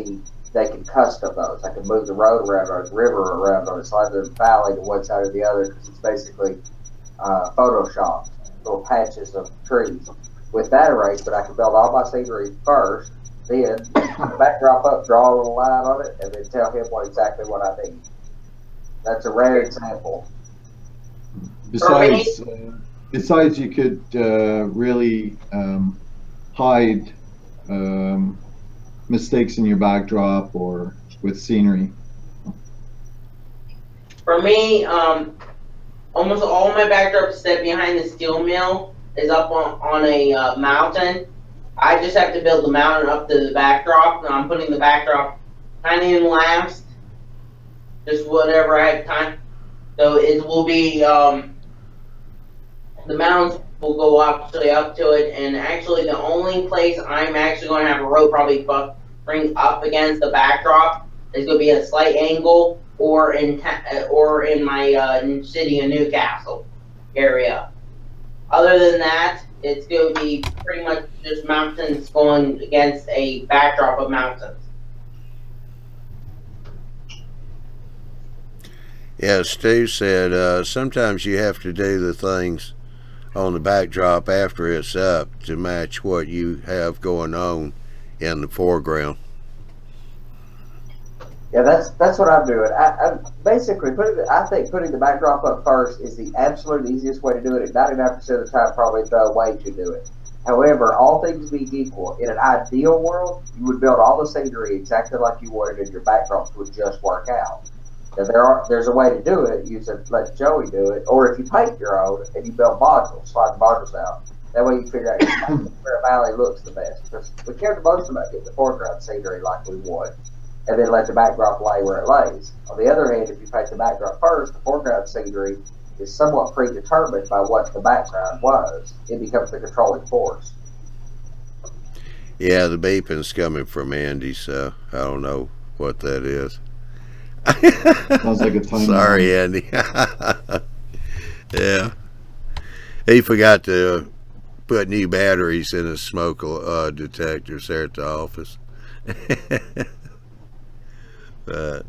they can custom those. I can move the road around or the river around or slide the valley to one side or the other because it's basically Photoshop, little patches of trees. With that arrangement, I can build all my scenery first, then put the backdrop up, draw a little line on it, and then tell him exactly what I need. That's a rare example. Besides, you could really hide mistakes in your backdrop or with scenery. For me, almost all my backdrops set behind the steel mill is up on a mountain. I just have to build the mountain up to the backdrop, and I'm putting the backdrop kind of in last, just whatever I have time. So it will be, the mountains will go up to it, and actually the only place I'm actually going to have a road probably bring up against the backdrop is going to be at a slight angle, or in my city of Newcastle area. Other than that, it's going to be pretty much just mountains going against a backdrop of mountains. Yeah, Steve said sometimes you have to do the things on the backdrop after it's up to match what you have going on in the foreground. Yeah, that's what I'm doing. I basically I think putting the backdrop up first is the absolute easiest way to do it. 99% of the time, probably the way to do it. However, all things being equal, in an ideal world, you would build all the scenery exactly like you wanted, and your backdrops would just work out. Now, there's a way to do it. You should let Joey do it, or if you paint your own and you build modules, slide the modules out. That way you figure out where a valley looks the best. Because we care the most about getting the foreground scenery like we want, and then let the backdrop lay where it lays. On the other hand, if you paint the backdrop first, the foreground scenery is somewhat predetermined by what the background was. It becomes the controlling force. Yeah, the beeping's coming from Andy, so I don't know what that is. Sounds like a time. Sorry, Andy. Yeah. He forgot to put new batteries in his smoke detectors there at the office. But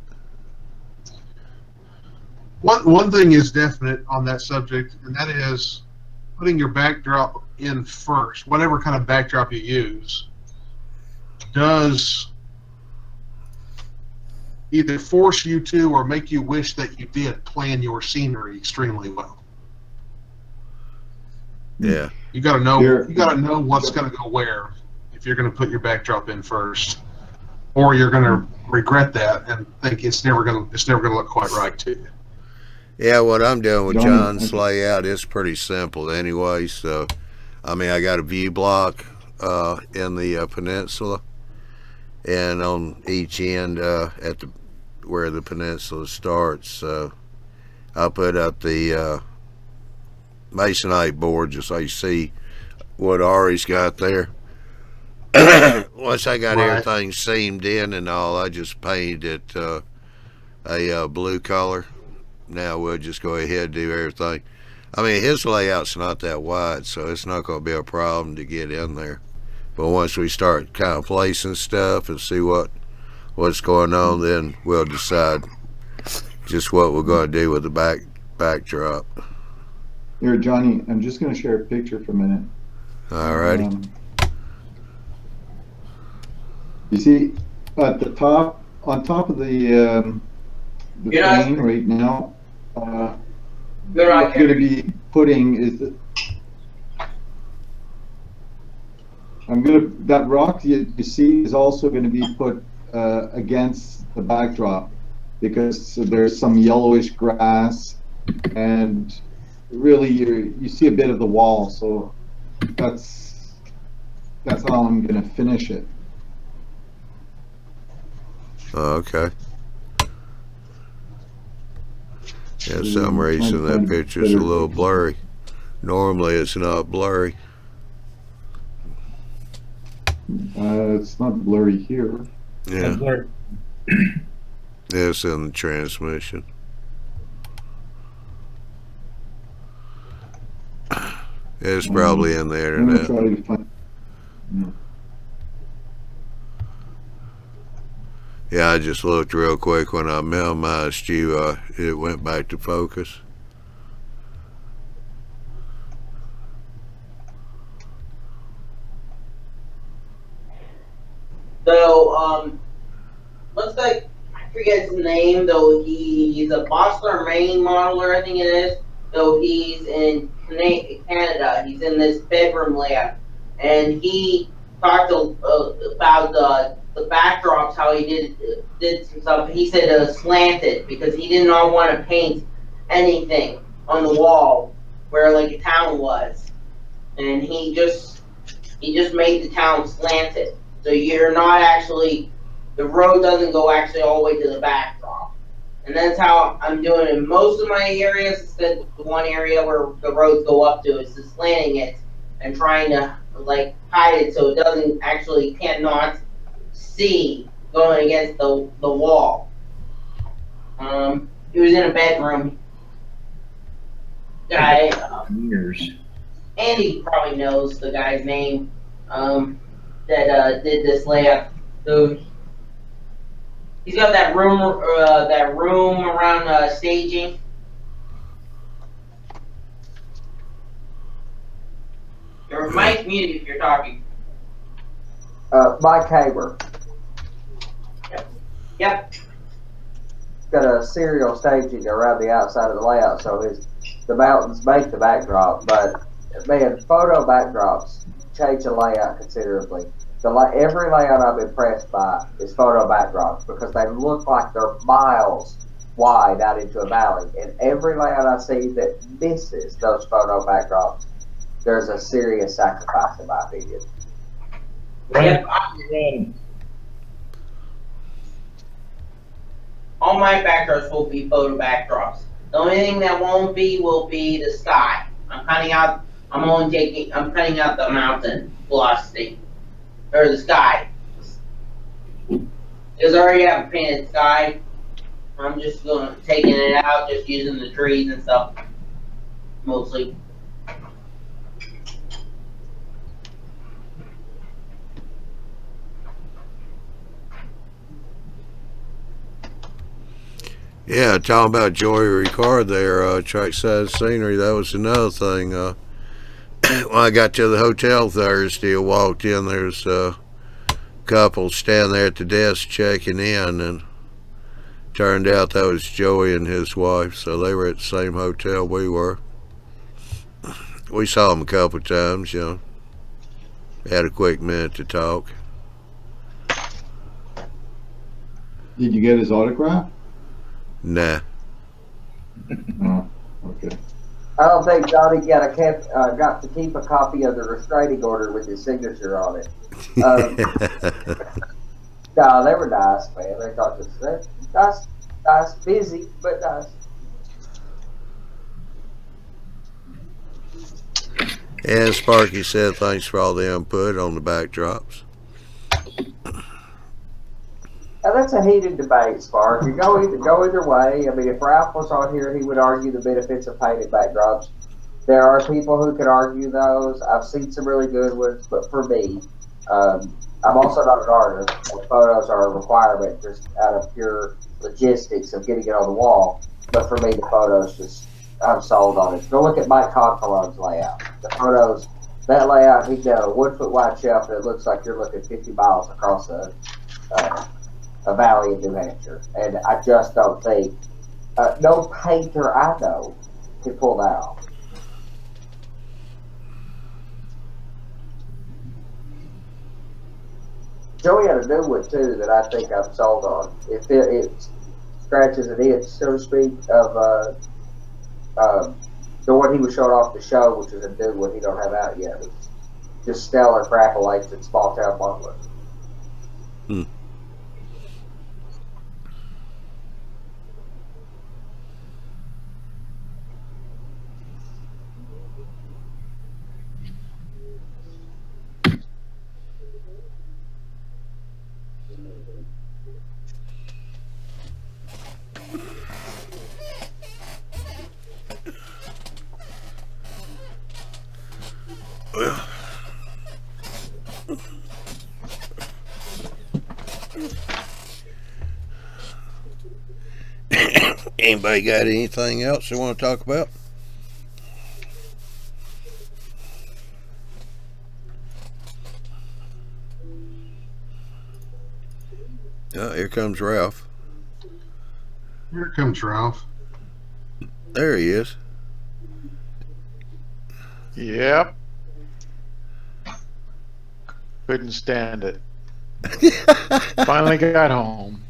one thing is definite on that subject, and that is putting your backdrop in first. Whatever kind of backdrop you use does either force you to or make you wish that you did plan your scenery extremely well. yeah, You got to know. You got to know what's going to go where if you're going to put your backdrop in first, or you're going to regret that and think it's never going to look quite right to you. yeah. What I'm doing with John's layout is pretty simple anyway. So, I mean, I got a view block in the peninsula, and on each end at where the peninsula starts. So I put up the masonite board just so you see what Ari's got there. Once I got everything seamed in and all, I just painted it a blue color. Now we'll just go ahead and do everything. I mean, his layout's not that wide, so it's not going to be a problem to get in there. But once we start kind of placing stuff and see what's going on, then we'll decide just what we're going to do with the backdrop. Here, Johnny, I'm just going to share a picture for a minute. Alrighty. You see, at the top, on top of the plane right now, what I'm going to be putting is that rock you see is also going to be put against the backdrop, because there's some yellowish grass, and really you see a bit of the wall, so that's how I'm going to finish it. Okay. Yeah, some reason that picture's a little blurry. Normally it's not blurry. It's not blurry here. Yeah. It's in the transmission. It's probably in the internet. Yeah, I just looked real quick when I minimized you. It went back to focus. So, looks like, I forget his name, though he's a Boston, Maine modeler, I think it is. Though he's in Canada. He's in this bedroom layout. And he talked about the backdrops, how he did some stuff. He said it was slanted because he did not want to paint anything on the wall where like a town was, and he just made the town slanted, so you're not actually, the road doesn't go actually all the way to the backdrop. And that's how I'm doing in most of my areas. Instead, the one area where the roads go up to is just slanting it and trying to like hide it so it doesn't actually cannot see going against the wall. He was in a bedroom. Guy. Andy probably knows the guy's name that did this layout. So he's got that room around staging. Your mic's muted if you're talking. Mike Haber. Yep. Got a serial staging around the outside of the layout, so the mountains make the backdrop. But man, photo backdrops change the layout considerably. Every layout I'm impressed by is photo backdrops because they look like they're miles wide out into a valley. And every layout I see that misses those photo backdrops, there's a serious sacrifice in my opinion. Yep. All my backdrops will be photo backdrops. The only thing that won't be will be the sky. I'm cutting out the mountain velocity. Or the sky. Because I already have a painted sky. I'm just taking it out, just using the trees and stuff. Mostly. Yeah, talking about Joey Ricard there, trackside scenery, that was another thing. When I got to the hotel Thursday, I walked in, there's a couple standing there at the desk checking in, and turned out that was Joey and his wife, so they were at the same hotel we were. We saw them a couple times, you know. Had a quick minute to talk. Did you get his autograph? Nah. Oh, okay. I don't think Johnny got to keep a copy of the restraining order with his signature on it. No, they were nice, man. They thought this nice, busy, but nice. And Sparky said thanks for all the input on the backdrops. Now, that's a heated debate, Spark. You go either way. I mean, if Ralph was on here, he would argue the benefits of painted backdrops. There are people who could argue those. I've seen some really good ones, but for me, I'm also not an artist. And photos are a requirement just out of pure logistics of getting it on the wall. But for me, the photos just, I'm sold on it. Go look at Mike Confalon's layout. The photos, that layout, he did a 1 foot wide shelf, and it looks like you're looking 50 miles across a valley of New Hampshire. And I just don't think, no painter I know can pull that off. Joey had a new one too that I think I'm sold on. It scratches an itch, so to speak, of the one he was showing off the show, which is a new one he don't have out yet. It's just stellar crackle lights and small town bungalows. Hmm. Anybody got anything else they want to talk about? Oh, here comes Ralph. Here comes Ralph. There he is. Yep. Couldn't stand it. Finally got home.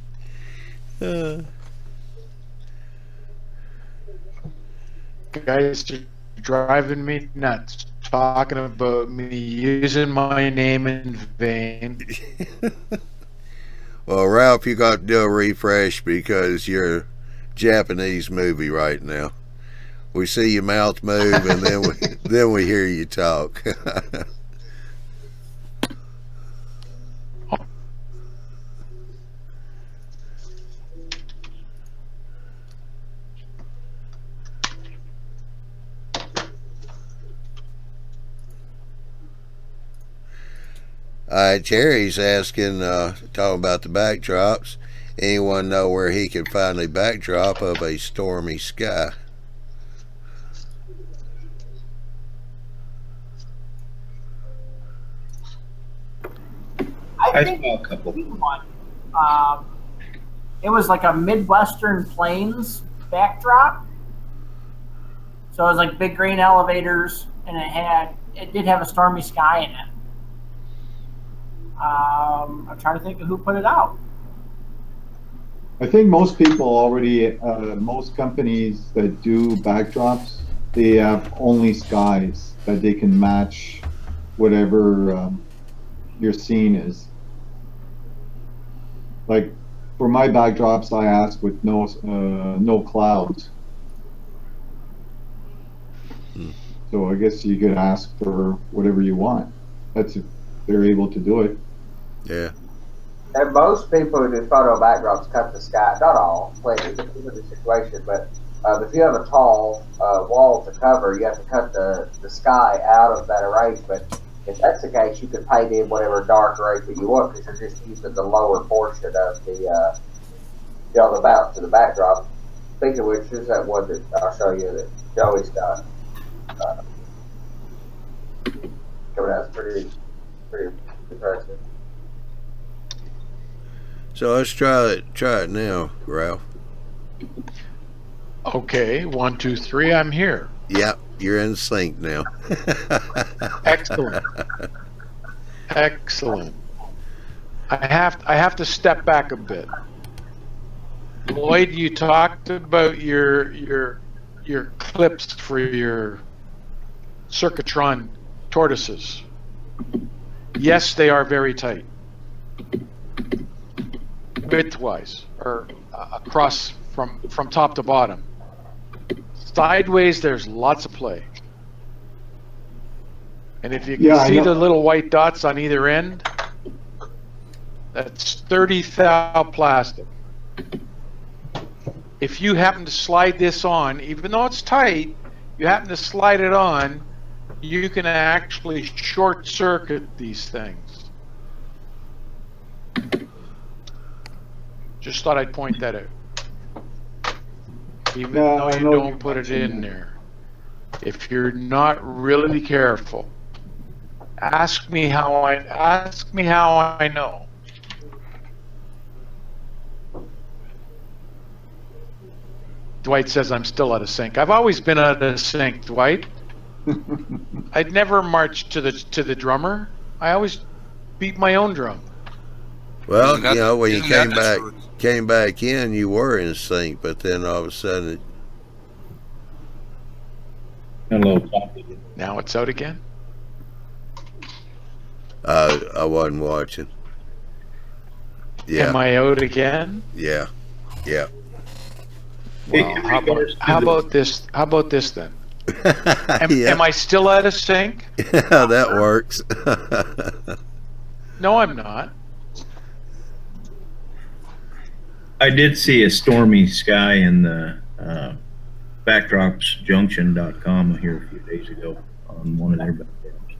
Guys are driving me nuts, talking about me using my name in vain. Well, Ralph, you got to do a refresh because you're a Japanese movie right now. We see your mouth move, and then we hear you talk. Jerry's asking, talking about the backdrops. Anyone know where he could find a backdrop of a stormy sky? I think saw a couple. One. It was like a Midwestern Plains backdrop. So it was like big grain elevators, and it did have a stormy sky in it. I'm trying to think of who put it out. I think most people already, most companies that do backdrops, they have only skies that they can match whatever your scene is. Like for my backdrops, I ask with no clouds. So I guess you could ask for whatever you want. That's if they're able to do it. Yeah. And most people who do photo backdrops cut the sky. Not all, plenty, depending on the situation. But if you have a tall wall to cover, you have to cut the sky out of that arrangement. If that's the case, you can paint in whatever dark arrangement you want because you're just using the lower portion of the the bounce to the backdrop. Speaking of which, there's that one that I'll show you that Joey's got. Coming out, it's pretty impressive. So let's try it now, Ralph. Okay, 1, 2, 3. I'm here. Yep, you're in sync now. Excellent. Excellent. I have to step back a bit. Lloyd, you talked about your clips for your Circuitron tortoises. Yes, they are very tight, widthwise, or across from top to bottom. Sideways, there's lots of play. And if you can see the little white dots on either end, that's 30 thou plastic. If you happen to slide this on, even though it's tight, you happen to slide it on, you can actually short circuit these things. Just thought I'd point that out. Even though you don't put it in there. If you're not really careful, ask me how I know. Dwight says I'm still out of sync. I've always been out of sync, Dwight. I'd never marched to the drummer. I always beat my own drum. Well, you know, when you came back in, you were in sync, but then all of a sudden, now it's out again. I wasn't watching. Yeah. Am I out again? Yeah. Yeah. Well, how about this? How about this then? Am I still out of sync? Yeah, that works. No, I'm not. I did see a stormy sky in the backdropsjunction.com here a few days ago on one of their backdrops.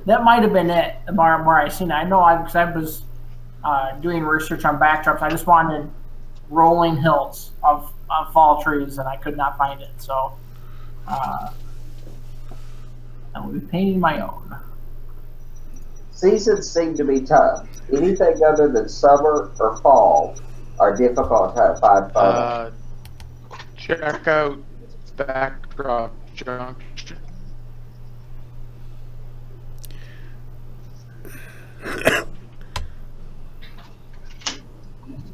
That might have been it, where I seen it. I know because I was doing research on backdrops. I just wanted rolling hills of fall trees, and I could not find it. So I will be painting my own. Seasons seem to be tough. Anything other than summer or fall are difficult to find photos. Check out Backdrop Junction.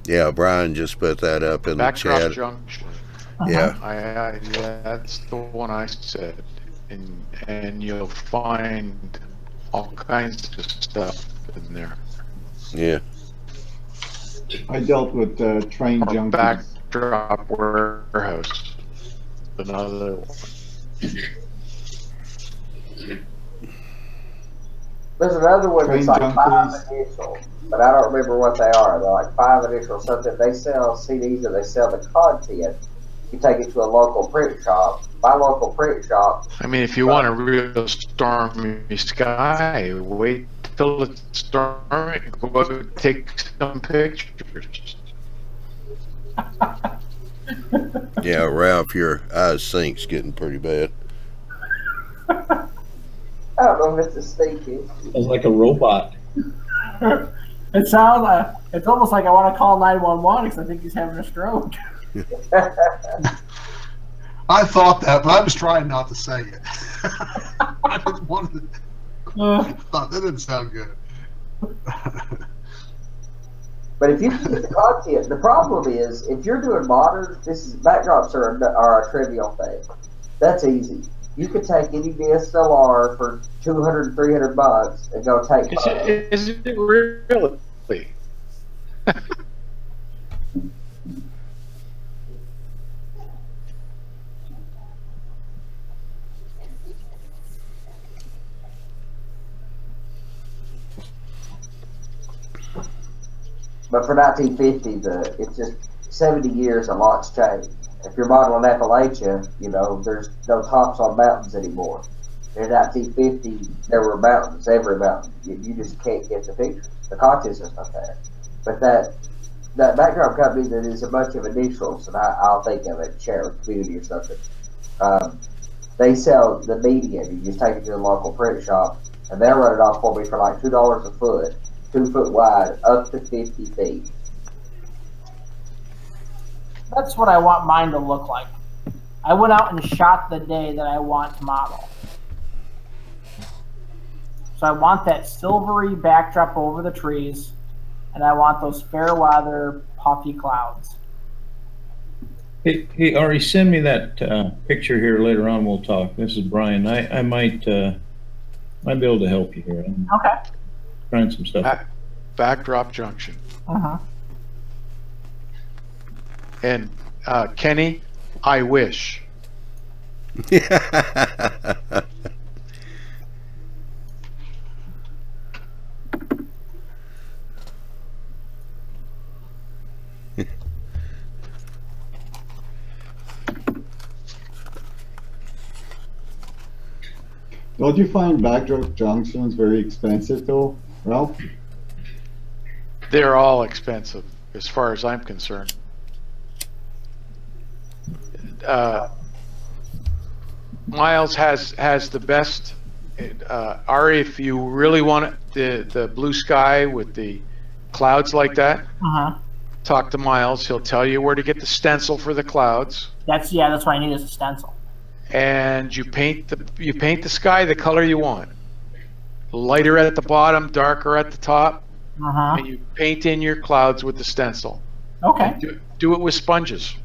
Yeah, Brian just put that up in the chat. Backdrop Junction. Yeah. Yeah, that's the one I said, and you'll find all kinds of stuff in there. Yeah. I dealt with train junction. Backdrop Warehouse. Another one. There's another one Train that's like 5 junkies. initials, but I don't remember what they are. They're like 5 initials something. They sell CDs or they sell the content. You take it to a local print shop. My local print shop. I mean, if you want a real stormy sky, wait till it's stormy. Go out and take some pictures. Yeah, Ralph, your eye sync's getting pretty bad. I don't know if it's a stinky. Sounds like a robot. It sounds like it's almost like I want to call 911 because I think he's having a stroke. I thought that, but I was trying not to say it. I didn't want to. I thought that didn't sound good. But if you can get the content, the problem is if you're doing modern, backdrops are a trivial thing. That's easy. You could take any DSLR for $200, $300 and go take photos. Is it really? But for 1950, it's just 70 years, a lot's changed. If you're modeling Appalachia, you know, there's no tops on mountains anymore. In 1950, there were mountains, every mountain. You just can't get the picture. The content's just not there. But that backdrop company that is a bunch of initials, and I'll think of it, share with community or something. They sell the median. You just take it to the local print shop, and they'll run it off for me for like $2 a foot, 2 foot wide, up to 50 feet. That's what I want mine to look like. I went out and shot the day that I want to model. So I want that silvery backdrop over the trees, and I want those fair weather puffy clouds. Hey, Ari, send me that picture here later on. We'll talk. This is Brian. I might be able to help you here. I'm Okay. trying some stuff. Backdrop Junction. Uh-huh. And Kenny, I wish. Don't you find backdrop junctions very expensive though, Ralph? They're all expensive, as far as I'm concerned. Miles has the best. Ari, if you really want the blue sky with the clouds like that, talk to Miles. He'll tell you where to get the stencil for the clouds. That's what I need is a stencil. And you paint the sky the color you want. Lighter at the bottom, darker at the top. And you paint in your clouds with the stencil. Okay. Do it with sponges.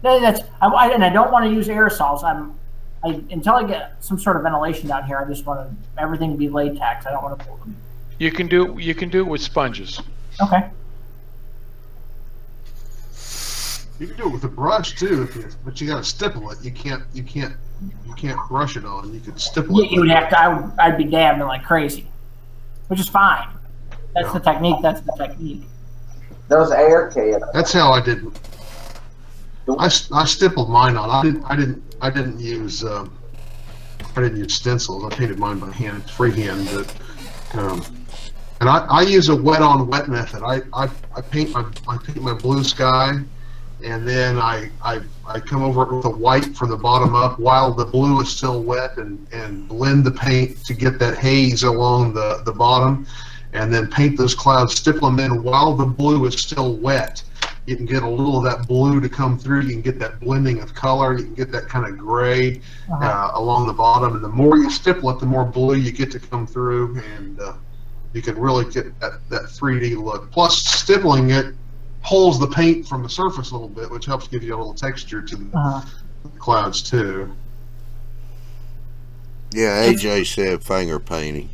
No, and I don't want to use aerosols. Until I get some sort of ventilation down here, I just want everything to be latex. I don't want to pull them. You can do it with sponges. Okay. You can do it with a brush too, but you got to stipple it. You can't brush it on. You could stipple it. You would have to. I'd be dabbing like crazy, which is fine. That's the technique. That's the technique. Those air cans. That's how I did. I stippled mine on. I didn't use stencils. I painted mine by hand, freehand. And I use a wet on wet method. I paint my blue sky, and then I come over it with a white from the bottom up while the blue is still wet, and blend the paint to get that haze along the bottom, and then paint those clouds, stipple them in while the blue is still wet. You can get a little of that blue to come through. You can get that blending of color. You can get that kind of gray along the bottom. And the more you stipple it, the more blue you get to come through, and you can really get that 3D look. Plus, stippling it pulls the paint from the surface a little bit, which helps give you a little texture to the clouds too. Yeah, AJ said finger painting.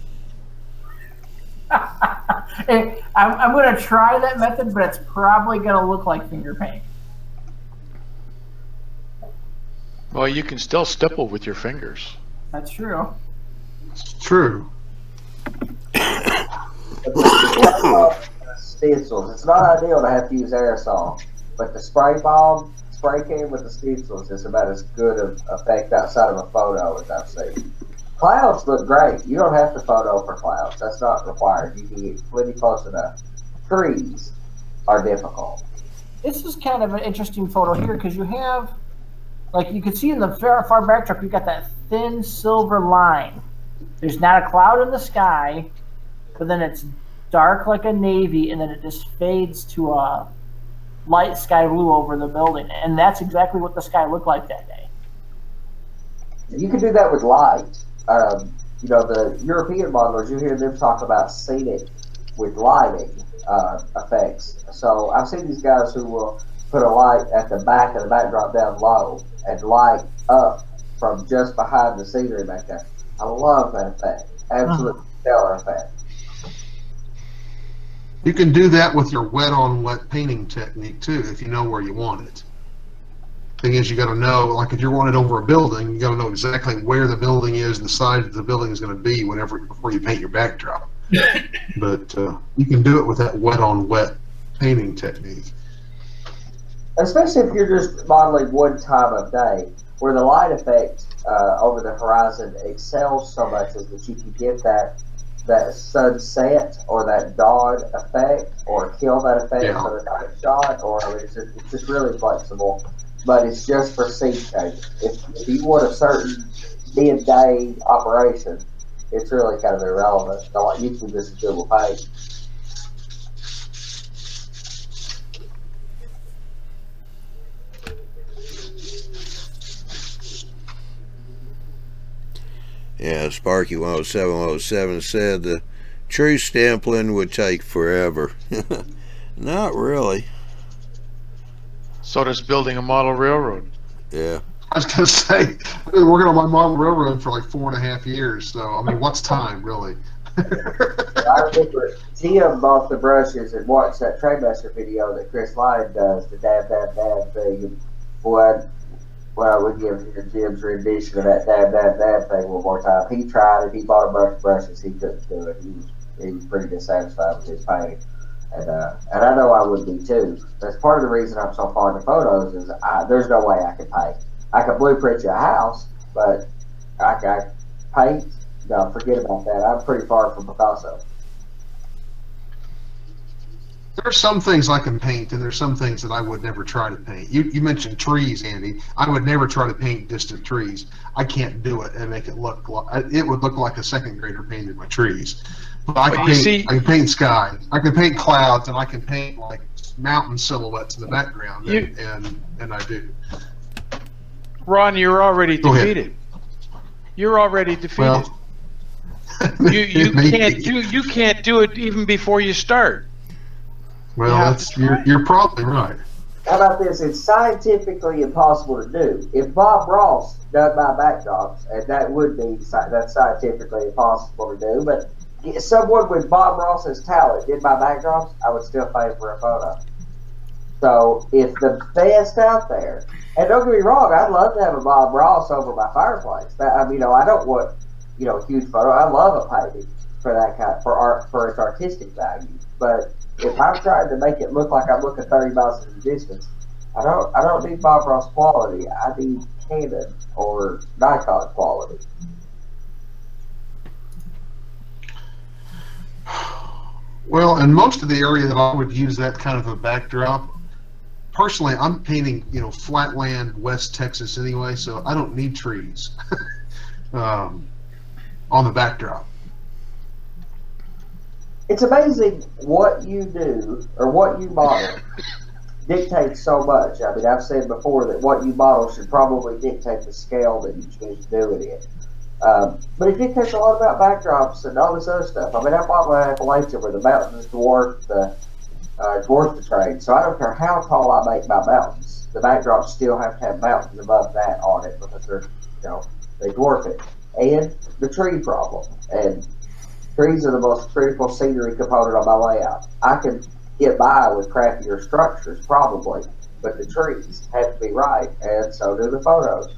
I'm going to try that method, but it's probably going to look like finger paint. Well, you can still stipple with your fingers. That's true. It's true. Stencils. It's not ideal to have to use aerosol, but the spray can with the stencils is about as good of effect outside of a photo as I've seen. Clouds look great. You don't have to photo for clouds. That's not required. You can get plenty close enough. Trees are difficult. This is kind of an interesting photo here because you have, like you can see in the far backdrop, you've got that thin silver line. There's not a cloud in the sky, but then it's dark like a navy, and then it just fades to a light sky blue over the building. And that's exactly what the sky looked like that day. You can do that with light. You know, the European modelers, you hear them talk about scenic with lighting effects. So I've seen these guys who will put a light at the back of the backdrop down low and light up from just behind the scenery back there. I love that effect. Absolutely stellar effect. You can do that with your wet on wet painting technique too, if you know where you want it. Thing is, you got to know, like if you want it over a building, you got to know exactly where the building is, the size the building is going to be before you paint your backdrop. But you can do it with that wet on wet painting technique. Especially if you're just modeling one time of day, where the light effect over the horizon excels so much is that you can get that sunset or that dawn effect, or kill that effect for the night shot, or I mean, it's just really flexible. But it's just for scene change. If you want a certain midday operation, it's really kind of irrelevant. Like YouTube is a good paint. Yeah, Sparky 107 said the true stempling would take forever. Not really. So does building a model railroad. Yeah. I was going to say, I've been working on my model railroad for like 4.5 years, so I mean, what's time, really? I remember Tim bought the brushes and watched that Trainmaster video that Chris Lyon does, the dab thing, and boy, I would give Jim's rendition of that dab thing one more time. He tried it, he bought a bunch of brushes, he couldn't do it. He was pretty dissatisfied with his painting. And I know I would be too. That's part of the reason I'm so fond of photos is there's no way I could paint. I could blueprint you a house, but I paint, no, forget about that. I'm pretty far from Picasso. There's some things I can paint, and there's some things that I would never try to paint. You mentioned trees, Andy. I would never try to paint distant trees. I can't do it and make it look like it would look like a second grader painted my trees. But I can paint. I can paint sky. I can paint clouds, and I can paint like mountain silhouettes in the background, and I do. Ron, you're already defeated. You're already defeated. Well, you can't do it even before you start. Well, you're probably right. How about this? It's scientifically impossible to do. If Bob Ross done my backdrops, and that's scientifically impossible to do, but someone with Bob Ross's talent did my backdrops, I would still pay for a photo. So if the best out there, and don't get me wrong, I'd love to have a Bob Ross over my fireplace. I don't want a huge photo. I love a painting for that kind for its artistic value, but if I'm trying to make it look like I'm looking 30 miles in the distance, I don't need Bob Ross quality. I need Canon or Nikon quality. Well, in most of the area that I would use that kind of a backdrop, personally, I'm painting, flatland, West Texas anyway, so I don't need trees on the backdrop. It's amazing what you do or what you model dictates so much. I mean, I've said before that what you model should probably dictate the scale that you choose to do it in. But it dictates a lot about backdrops and all this other stuff. I mean, I bought my Appalachia where the mountains dwarf the terrain, so I don't care how tall I make my mountains. The backdrops still have to have mountains above that on it because they dwarf it. And the tree problem. And trees are the most critical scenery component of my layout. I can get by with crappier structures, probably, but the trees have to be right, and so do the photos.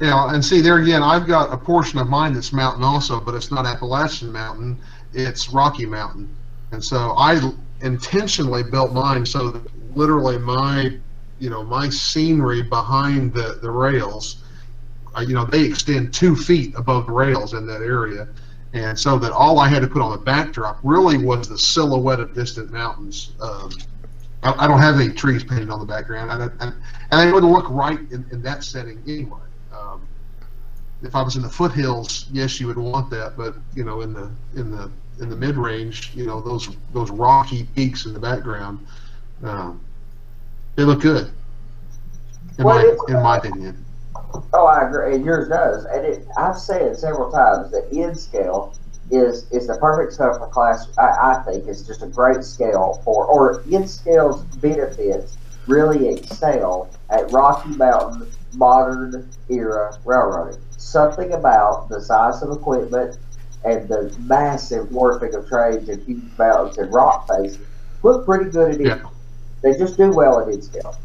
Yeah, and see, there again, I've got a portion of mine that's mountain also, but it's not Appalachian Mountain, it's Rocky Mountain. And so I intentionally built mine so that literally my scenery behind the rails, they extend 2 feet above the rails in that area. And so that all I had to put on the backdrop really was the silhouette of distant mountains. I don't have any trees painted on the background, and they wouldn't look right in that setting anyway. If I was in the foothills, yes, you would want that, but in the mid range, those rocky peaks in the background, they look good. In my opinion. Oh, I agree, and yours does. And I've said several times that end scale is the perfect stuff for class. I think it's just a great scale or end scale's benefits really excel at Rocky Mountain modern era railroading. Something about the size of equipment and the massive dwarfing of trains and huge mountains and rock faces look pretty good at it. They just do well at end scale.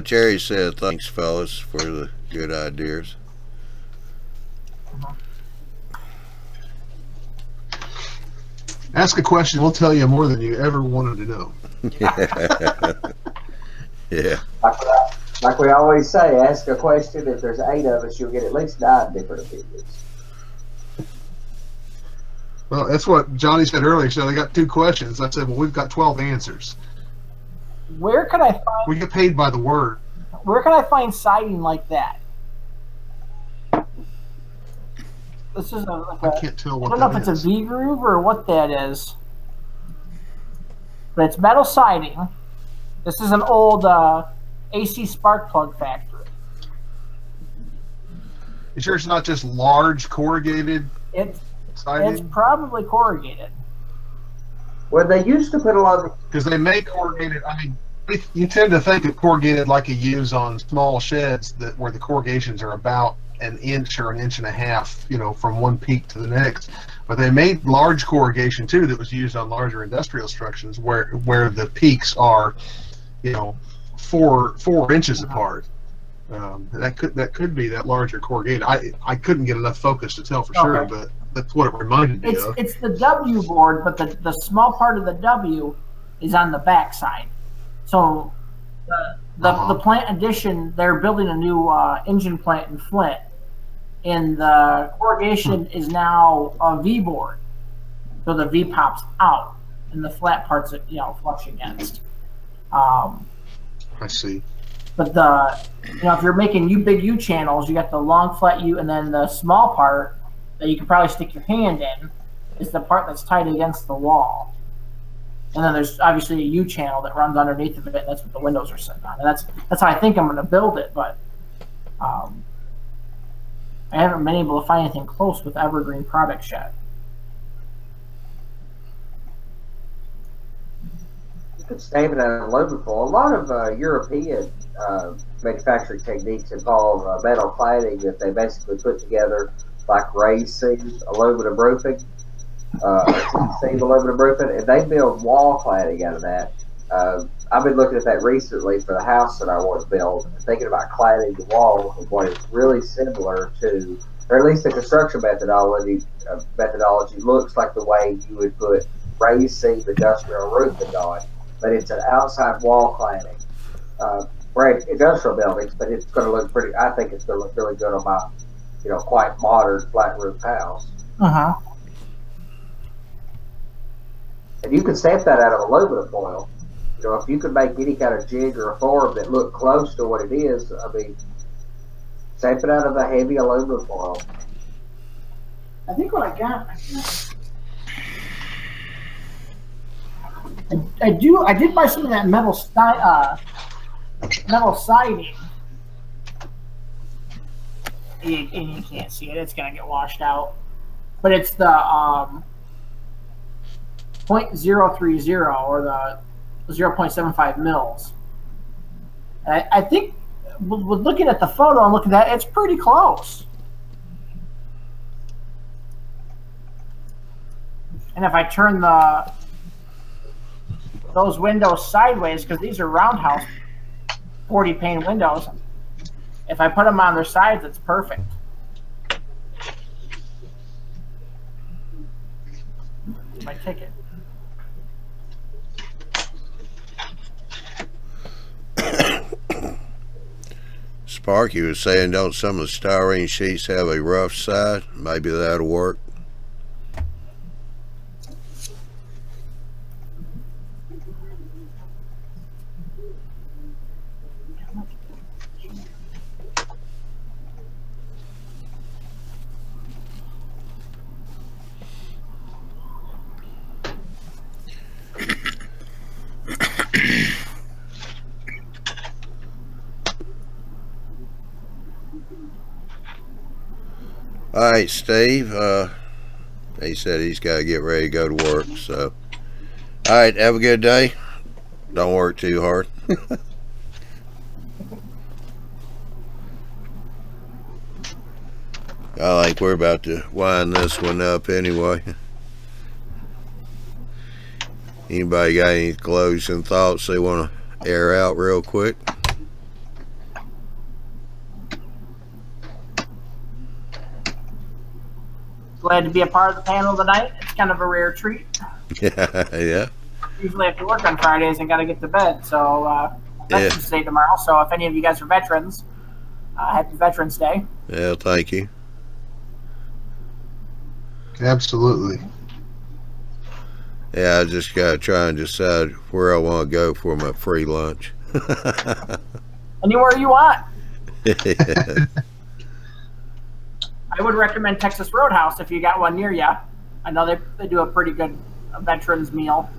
Terry said, thanks, fellas, for the good ideas. Ask a question, we'll tell you more than you ever wanted to know. Yeah. Like we always say, ask a question. If there's 8 of us, you'll get at least 9 different opinions. Well, that's what Johnny said earlier. So they got 2 questions. I said, well, we've got 12 answers. Where can I find? We get paid by the word. Where can I find siding like that? This is I can't tell what that is. I don't know if it's a V-groove or what that is. But it's metal siding. This is an old AC spark plug factory. You sure it's not just large corrugated siding? It's probably corrugated. Well, they used to put a lot of... Because they make corrugated, I mean, you tend to think of corrugated like you use on small sheds where the corrugations are about an inch or an inch and a half, from one peak to the next. But they made large corrugation too that was used on larger industrial structures where the peaks are, 4 inches apart. That could be that larger corrugated. I couldn't get enough focus to tell for sure, but that's what it reminded me of. It's the W board, but the small part of the W is on the back side. So the plant addition, they're building a new engine plant in Flint, and the corrugation is now a V board. So the V pops out, and the flat parts, flush against. I see. But if you're making big U channels, you got the long flat U, and then the small part that you can probably stick your hand in is the part that's tight against the wall. And then there's obviously a U channel that runs underneath of it, and that's what the windows are sitting on. And that's how I think I'm going to build it, but I haven't been able to find anything close with Evergreen products yet. You could stamp it out of aluminum foil. A lot of European manufacturing techniques involve metal cladding that they basically put together like raised seam aluminum roofing, seam aluminum roofing, and they build wall cladding out of that. I've been looking at that recently for the house that I want to build, and thinking about cladding the wall and what is really similar to, or at least the construction methodology looks like the way you would put raised seam industrial roofing on, but it's an outside wall cladding. For industrial buildings, but it's going to look pretty. I think it's going to look really good on my, quite modern flat roof house. And you can stamp that out of aluminum foil. If you could make any kind of jig or a form that looked close to what it is, I mean, stamp it out of a heavy aluminum foil. I think what I got. I did buy some of that metal siding. And you can't see it, it's gonna get washed out. But it's the 0.030 or the 0.75 mils. And I think with looking at the photo and looking at that, it's pretty close. And if I turn those windows sideways, because these are roundhouse 40 pane windows, if I put them on their sides, it's perfect. My ticket. Sparky was saying, don't some of the styrene sheets have a rough side? Maybe that'll work. All right, Steve, he said he's got to get ready to go to work, so all right, have a good day. Don't work too hard. I think we're about to wind this one up anyway. Anybody got any closing thoughts they want to air out real quick? Glad to be a part of the panel tonight. It's kind of a rare treat. Yeah. Usually I have to work on Fridays and got to get to bed. So Veterans Day tomorrow. So if any of you guys are veterans, happy Veterans Day. Yeah, thank you. Absolutely. Yeah, I just got to try and decide where I want to go for my free lunch. Anywhere you want. I would recommend Texas Roadhouse if you got one near you. I know they do a pretty good veterans meal.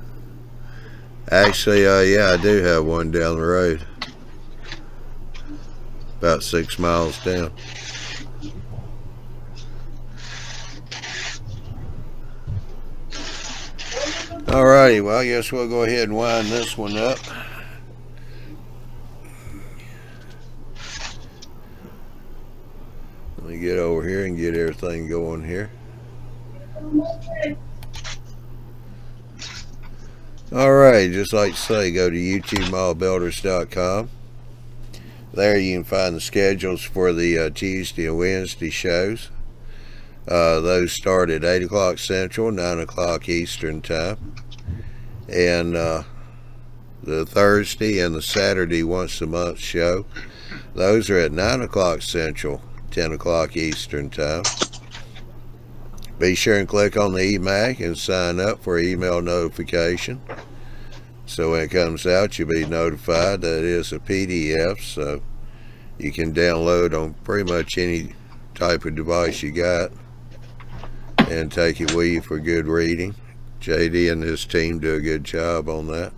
Actually, yeah, I do have one down the road. About 6 miles down. Alrighty, well, I guess we'll go ahead and wind this one up. Let me get over here and get everything going here. Alright, just like to say, go to YouTubeModelBuilders.com. There you can find the schedules for the Tuesday and Wednesday shows. Those start at 8 o'clock Central, 9 o'clock Eastern time. And the Thursday and the Saturday once a month show. Those are at 9 o'clock Central, 10 o'clock Eastern time. Be sure and click on the emac and sign up for email notification. So when it comes out, you'll be notified that it is a PDF, so you can download on pretty much any type of device you got and take it with you for good reading. JD and his team do a good job on that.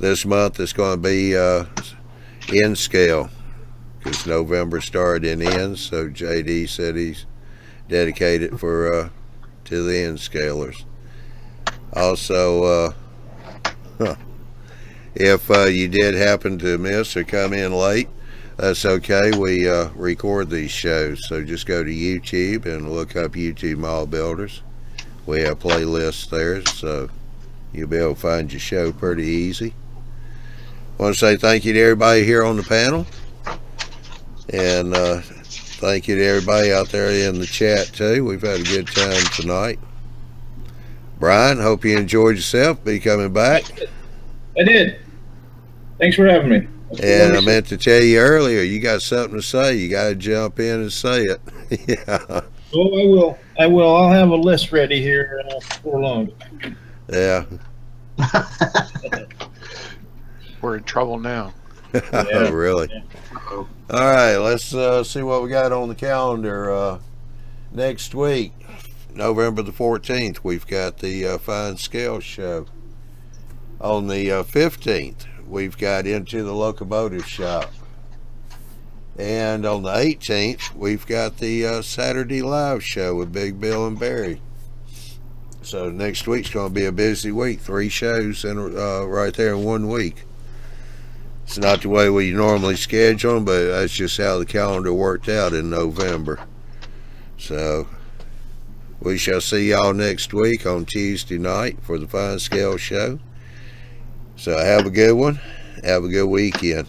This month it's going to be in scale, because November started in N, so JD said he's dedicated for to the N scalers. Also, if you did happen to miss or come in late, that's okay. We record these shows, so just go to YouTube and look up YouTube Mall Builders. We have playlists there, so you'll be able to find your show pretty easy. I want to say thank you to everybody here on the panel, and thank you to everybody out there in the chat too. We've had a good time tonight. Brian, hope you enjoyed yourself. Be coming back. I did. Thanks for having me. And I meant to tell you earlier, you got something to say. You got to jump in and say it. Yeah. Oh, I will. I'll have a list ready here before long. Yeah. We're in trouble now. Yeah. Really? Yeah. All right, let's see what we got on the calendar. Next week, November the 14th, we've got the Fine Scale Show. On the 15th, we've got Into the Locomotive Shop. And on the 18th, we've got the Saturday Live Show with Big Bill and Barry. So next week's going to be a busy week. 3 shows in, right there in 1 week. It's not the way we normally schedule them, but that's just how the calendar worked out in November. So we shall see y'all next week on Tuesday night for the Fine Scale Show. So have a good one. Have a good weekend.